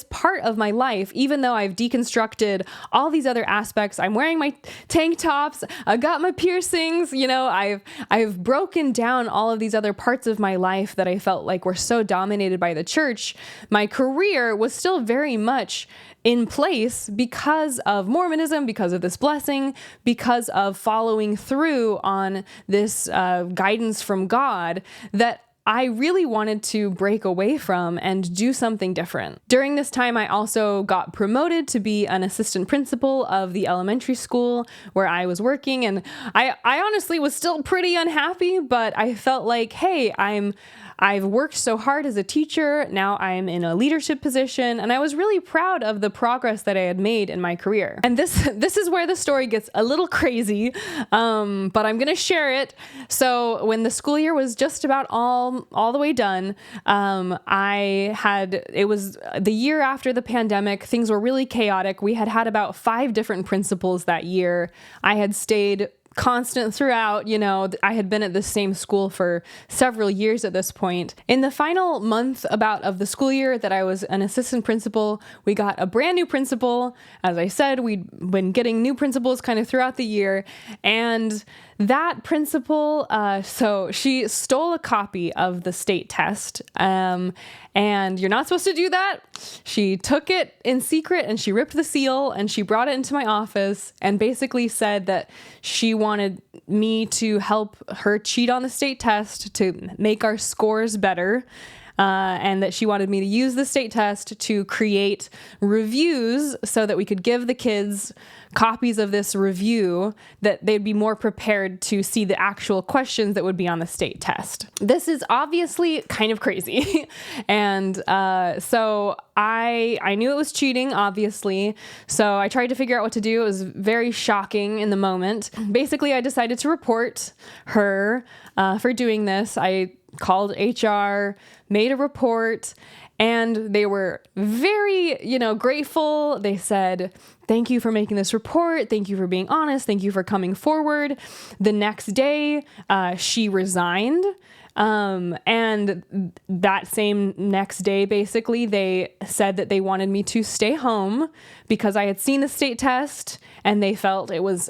part of my life, even though I've deconstructed all these other aspects, I'm wearing my tank tops, I got my piercings, I've broken down all of these other parts of my life that I felt like were so dominated by the church. My career was still very much in place because of Mormonism, because of this blessing, because of following through on this guidance from God that I really wanted to break away from and do something different. During this time, I also got promoted to be an assistant principal of the elementary school where I was working. And I honestly was still pretty unhappy, but I felt like, hey, I've worked so hard as a teacher. Now I'm in a leadership position, and I was really proud of the progress that I had made in my career. And this is where the story gets a little crazy, but I'm going to share it. So when the school year was just about all the way done, it was the year after the pandemic. Things were really chaotic. We had about 5 different principals that year. I had stayed constant throughout. I had been at the same school for several years at this point. In the final month of the school year that I was an assistant principal, we got a brand new principal. As I said, we'd been getting new principals kind of throughout the year. And that principal, so she stole a copy of the state test. And you're not supposed to do that. She took it in secret and she ripped the seal and she brought it into my office and basically said that she wanted me to help her cheat on the state test to make our scores better. And that she wanted me to use the state test to create reviews so that we could give the kids copies of this review, that they'd be more prepared to see the actual questions that would be on the state test. This is obviously kind of crazy. And so I knew it was cheating, obviously. So I tried to figure out what to do. It was very shocking in the moment. Basically, I decided to report her for doing this. I called HR, made a report, and they were very, grateful. They said, "Thank you for making this report. Thank you for being honest. Thank you for coming forward." The next day, she resigned. And that same next day, basically, they said that they wanted me to stay home because I had seen the state test and they felt it was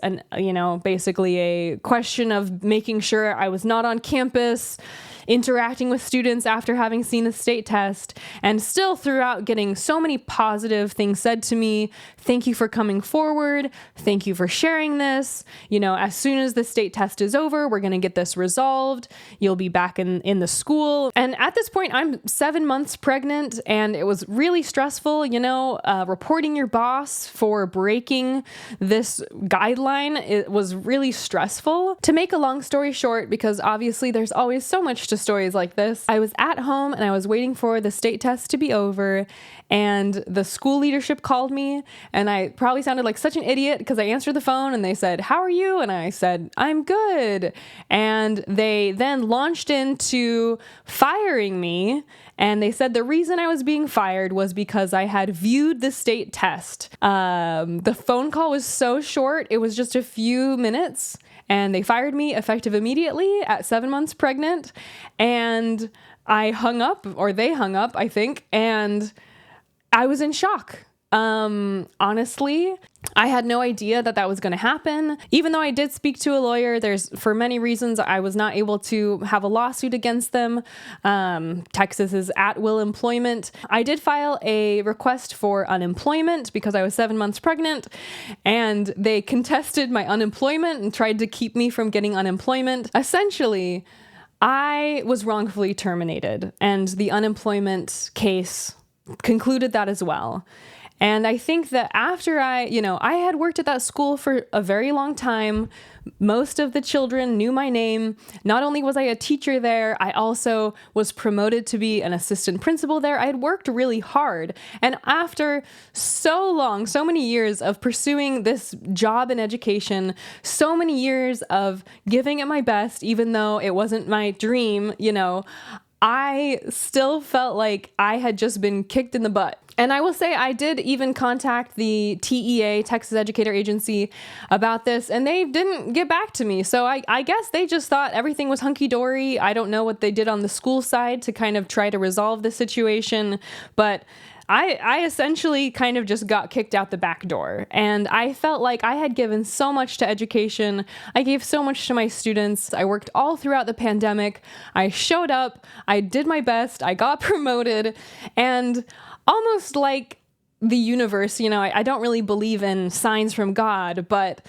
basically a question of making sure I was not on campus interacting with students after having seen the state test, and still throughout getting so many positive things said to me. Thank you for coming forward. Thank you for sharing this. As soon as the state test is over, we're going to get this resolved. You'll be back in the school. And at this point, I'm 7 months pregnant and it was really stressful, reporting your boss for breaking this guideline. It was really stressful. To make a long story short, because obviously there's always so much to stories like this, I was at home and I was waiting for the state test to be over, and the school leadership called me, and I probably sounded like such an idiot because I answered the phone and they said, "How are you?" And I said, "I'm good." And they then launched into firing me. And they said the reason I was being fired was because I had viewed the state test. The phone call was so short. It was just a few minutes. And they fired me effective immediately at 7 months pregnant. And I hung up, or they hung up, I think. And I was in shock. Honestly, I had no idea that was going to happen. Even though I did speak to a lawyer, for many reasons, I was not able to have a lawsuit against them. Texas is at-will employment. I did file a request for unemployment because I was 7 months pregnant, and they contested my unemployment and tried to keep me from getting unemployment. Essentially, I was wrongfully terminated, and the unemployment case concluded that as well. And I think that after I had worked at that school for a very long time. Most of the children knew my name. Not only was I a teacher there, I also was promoted to be an assistant principal there. I had worked really hard. And after so many years of pursuing this job in education, so many years of giving it my best, even though it wasn't my dream, I still felt like I had just been kicked in the butt. And I will say I did even contact the TEA, Texas Educator Agency, about this, and they didn't get back to me. So I guess they just thought everything was hunky-dory. I don't know what they did on the school side to kind of try to resolve the situation, but I essentially kind of just got kicked out the back door. And I felt like I had given so much to education. I gave so much to my students. I worked all throughout the pandemic. I showed up. I did my best. I got promoted. And almost like the universe, I don't really believe in signs from God, but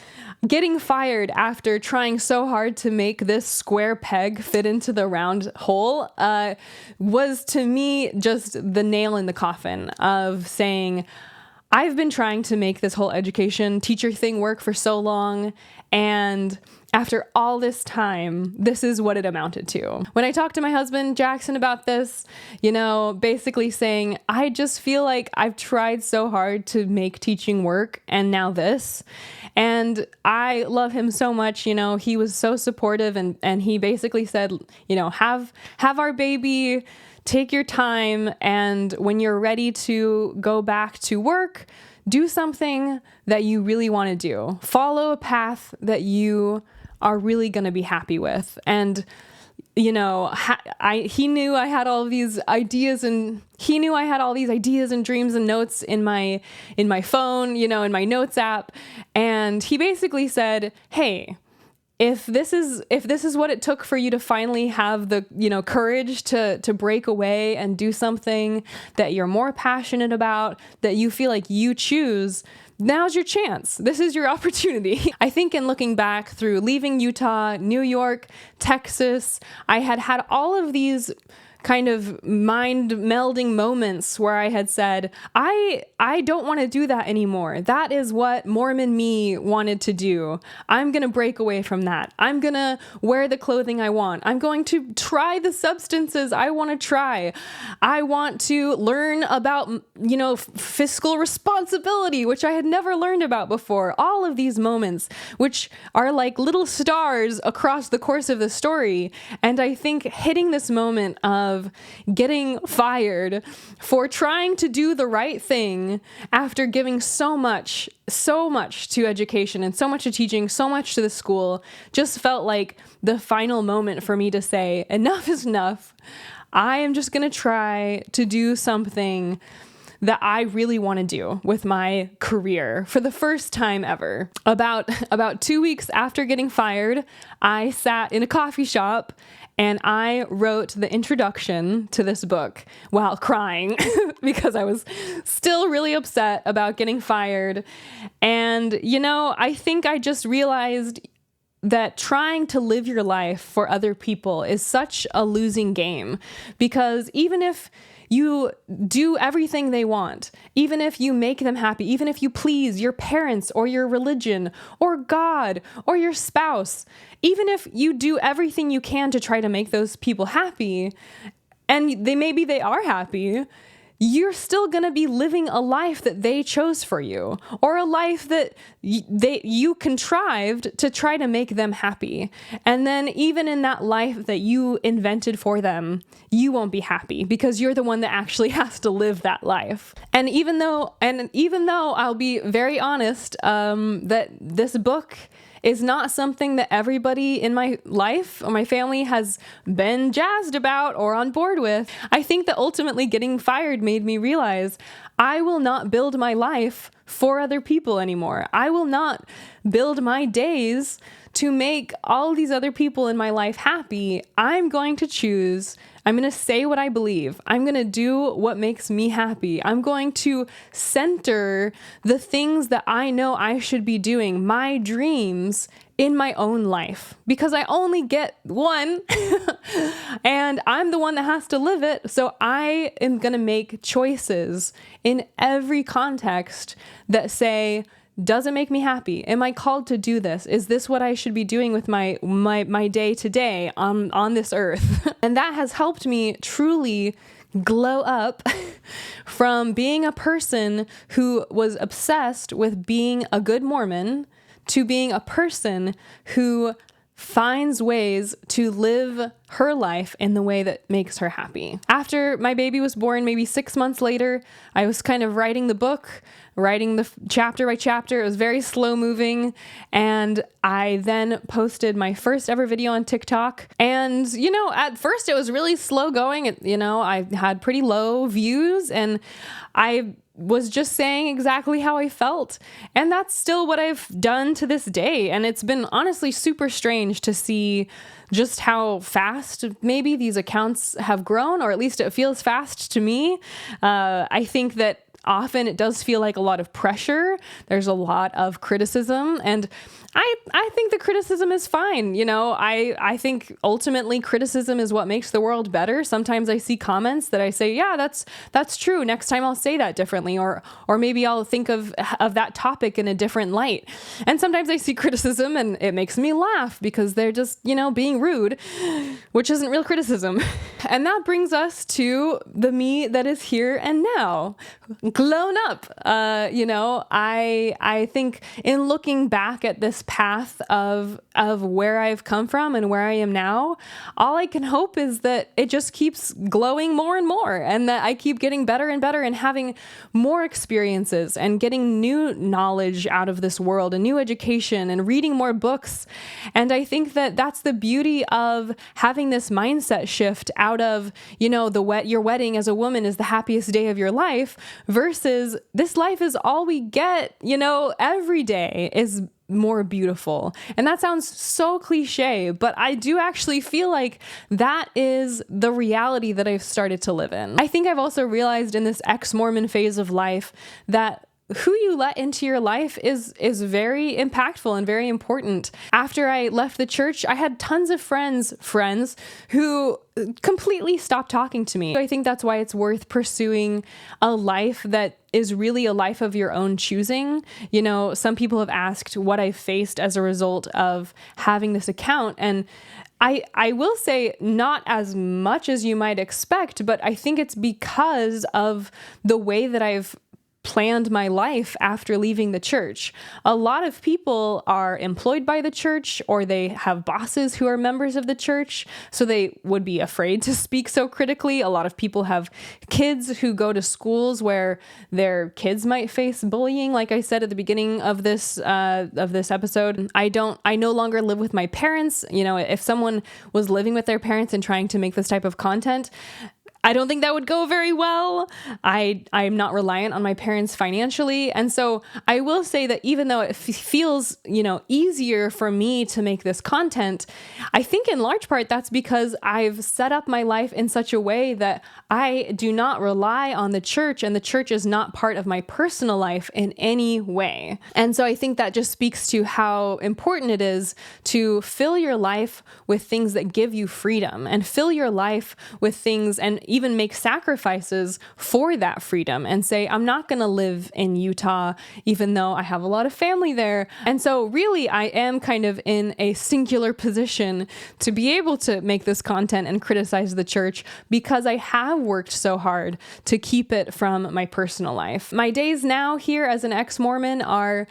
getting fired after trying so hard to make this square peg fit into the round hole was to me just the nail in the coffin of saying, I've been trying to make this whole education teacher thing work for so long, and after all this time, this is what it amounted to. When I talked to my husband, Jackson, about this, basically saying, I just feel like I've tried so hard to make teaching work, and now this. And I love him so much. He was so supportive, and he basically said, have our baby, take your time, and when you're ready to go back to work, do something that you really want to do. Follow a path that you are really going to be happy with. And he knew I had all of these ideas, and dreams and notes in my phone, in my notes app. And he basically said, hey, if this is what it took for you to finally have the, courage to break away and do something that you're more passionate about, that you feel like you choose, now's your chance. This is your opportunity. I think in looking back through leaving Utah, New York, Texas, I had all of these kind of mind melding moments where I had said, I don't want to do that anymore. That is what Mormon me wanted to do. I'm going to break away from that. I'm going to wear the clothing I want. I'm going to try the substances I want to try. I want to learn about, fiscal responsibility, which I had never learned about before. All of these moments, which are like little stars across the course of the story. And I think hitting this moment of getting fired for trying to do the right thing after giving so much to education and so much to teaching, so much to the school, just felt like the final moment for me to say, enough is enough. I am just going to try to do something that I really want to do with my career for the first time ever. About 2 weeks after getting fired, I sat in a coffee shop and I wrote the introduction to this book while crying because I was still really upset about getting fired. And, I think I just realized that trying to live your life for other people is such a losing game, because even if you do everything they want, even if you make them happy, even if you please your parents or your religion or God or your spouse, even if you do everything you can to try to make those people happy, and maybe they are happy, you're still going to be living a life that they chose for you, or a life that you contrived to try to make them happy. And then even in that life that you invented for them, you won't be happy because you're the one that actually has to live that life. And even though I'll be very honest, that this book is not something that everybody in my life or my family has been jazzed about or on board with, I think that ultimately getting fired made me realize I will not build my life for other people anymore. I will not build my days to make all these other people in my life happy. I'm going to say what I believe. I'm going to do what makes me happy. I'm going to center the things that I know I should be doing, my dreams, in my own life, because I only get one and I'm the one that has to live it. So I am going to make choices in every context that say, does it make me happy? Am I called to do this? Is this what I should be doing with my day to day on this earth? And that has helped me truly glow up from being a person who was obsessed with being a good Mormon to being a person who finds ways to live her life in the way that makes her happy. After my baby was born, maybe 6 months later, I was kind of writing the chapter by chapter. It was very slow moving. And I then posted my first ever video on TikTok. And, at first it was really slow going. I had pretty low views, and I was just saying exactly how I felt. And that's still what I've done to this day. And it's been honestly super strange to see just how fast maybe these accounts have grown, or at least it feels fast to me. I think that often it does feel like a lot of pressure. There's a lot of criticism, and I think the criticism is fine. I think ultimately criticism is what makes the world better. Sometimes I see comments that I say, yeah, that's true. Next time I'll say that differently, or maybe I'll think of that topic in a different light. And sometimes I see criticism and it makes me laugh because they're just, being rude, which isn't real criticism. And that brings us to the me that is here and now. grown up. I think in looking back at this path of where I've come from and where I am now, all I can hope is that it just keeps glowing more and more, and that I keep getting better and better and having more experiences and getting new knowledge out of this world and new education and reading more books. And I think that that's the beauty of having this mindset shift out of, your wedding as a woman is the happiest day of your life versus this life is all we get, every day is more beautiful. And that sounds so cliche, but I do actually feel like that is the reality that I've started to live in. I think I've also realized in this ex-Mormon phase of life that who you let into your life is very impactful and very important. After I left the church, I had tons of friends who completely stopped talking to me. I think that's why it's worth pursuing a life that is really a life of your own choosing. Some people have asked what I faced as a result of having this account, and I will say not as much as you might expect, but I think it's because of the way that I've planned my life after leaving the church. A lot of people are employed by the church, or they have bosses who are members of the church, so they would be afraid to speak so critically. A lot of people have kids who go to schools where their kids might face bullying. Like I said at the beginning of this episode, I no longer live with my parents. If someone was living with their parents and trying to make this type of content, I don't think that would go very well. I'm not reliant on my parents financially. And so I will say that even though it feels, easier for me to make this content, I think in large part that's because I've set up my life in such a way that I do not rely on the church, and the church is not part of my personal life in any way. And so I think that just speaks to how important it is to fill your life with things that give you freedom, and fill your life with things and even make sacrifices for that freedom, and say, I'm not going to live in Utah, even though I have a lot of family there. And so really, I am kind of in a singular position to be able to make this content and criticize the church because I have worked so hard to keep it from my personal life. My days now here as an ex-Mormon are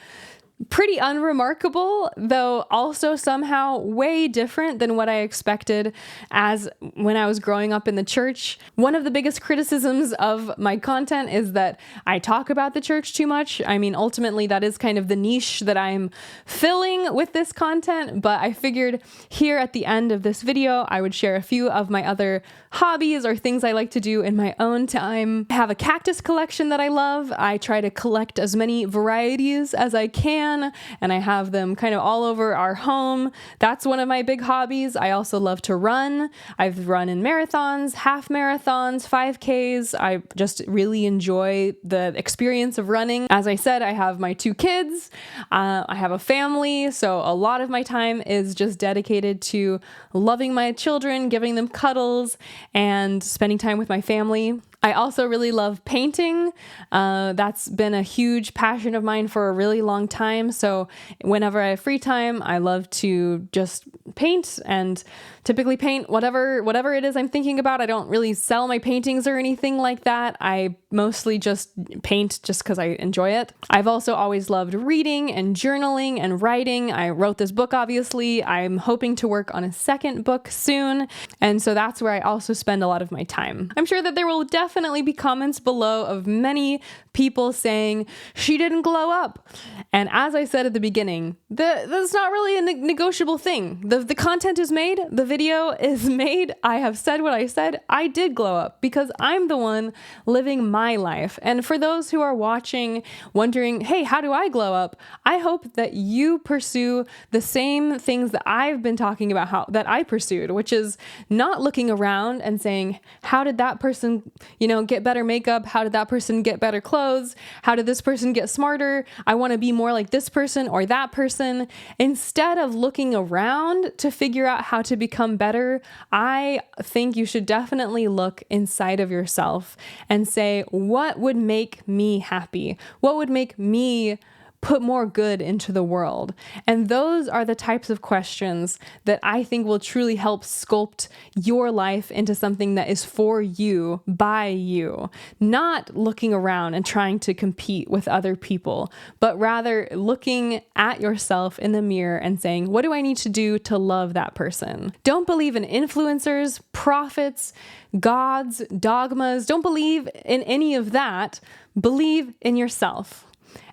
pretty unremarkable, though also somehow way different than what I expected as when I was growing up in the church. One of the biggest criticisms of my content is that I talk about the church too much. I mean, ultimately, that is kind of the niche that I'm filling with this content, but I figured here at the end of this video, I would share a few of my other hobbies or things I like to do in my own time. I have a cactus collection that I love. I try to collect as many varieties as I can, and I have them kind of all over our home. That's one of my big hobbies. I also love to run. I've run in marathons, half marathons, 5Ks. I just really enjoy the experience of running. As I said, I have my 2 kids. I have a family, so a lot of my time is just dedicated to loving my children, giving them cuddles, and spending time with my family. I also really love painting. That's been a huge passion of mine for a really long time. So whenever I have free time, I love to just paint, and typically paint whatever it is I'm thinking about. I don't really sell my paintings or anything like that. I mostly just paint just because I enjoy it. I've also always loved reading and journaling and writing. I wrote this book, obviously. I'm hoping to work on a second book soon. And so that's where I also spend a lot of my time. I'm sure that there will definitely be comments below of many people saying, she didn't glow up. And as I said at the beginning, that's not really a negotiable thing. The content is made, the video is made. I have said what I said. I did glow up because I'm the one living my life. And for those who are watching, wondering, hey, how do I glow up? I hope that you pursue the same things that I've been talking about that I pursued, which is not looking around and saying, how did that person, get better makeup? How did that person get better clothes? How did this person get smarter? I want to be more like this person or that person. Instead of looking around to figure out how to become better, I think you should definitely look inside of yourself and say, what would make me happy? What would make me put more good into the world? And those are the types of questions that I think will truly help sculpt your life into something that is for you, by you, not looking around and trying to compete with other people, but rather looking at yourself in the mirror and saying, what do I need to do to love that person? Don't believe in influencers, prophets, gods, dogmas. Don't believe in any of that. Believe in yourself.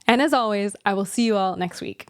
And as always, I will see you all next week.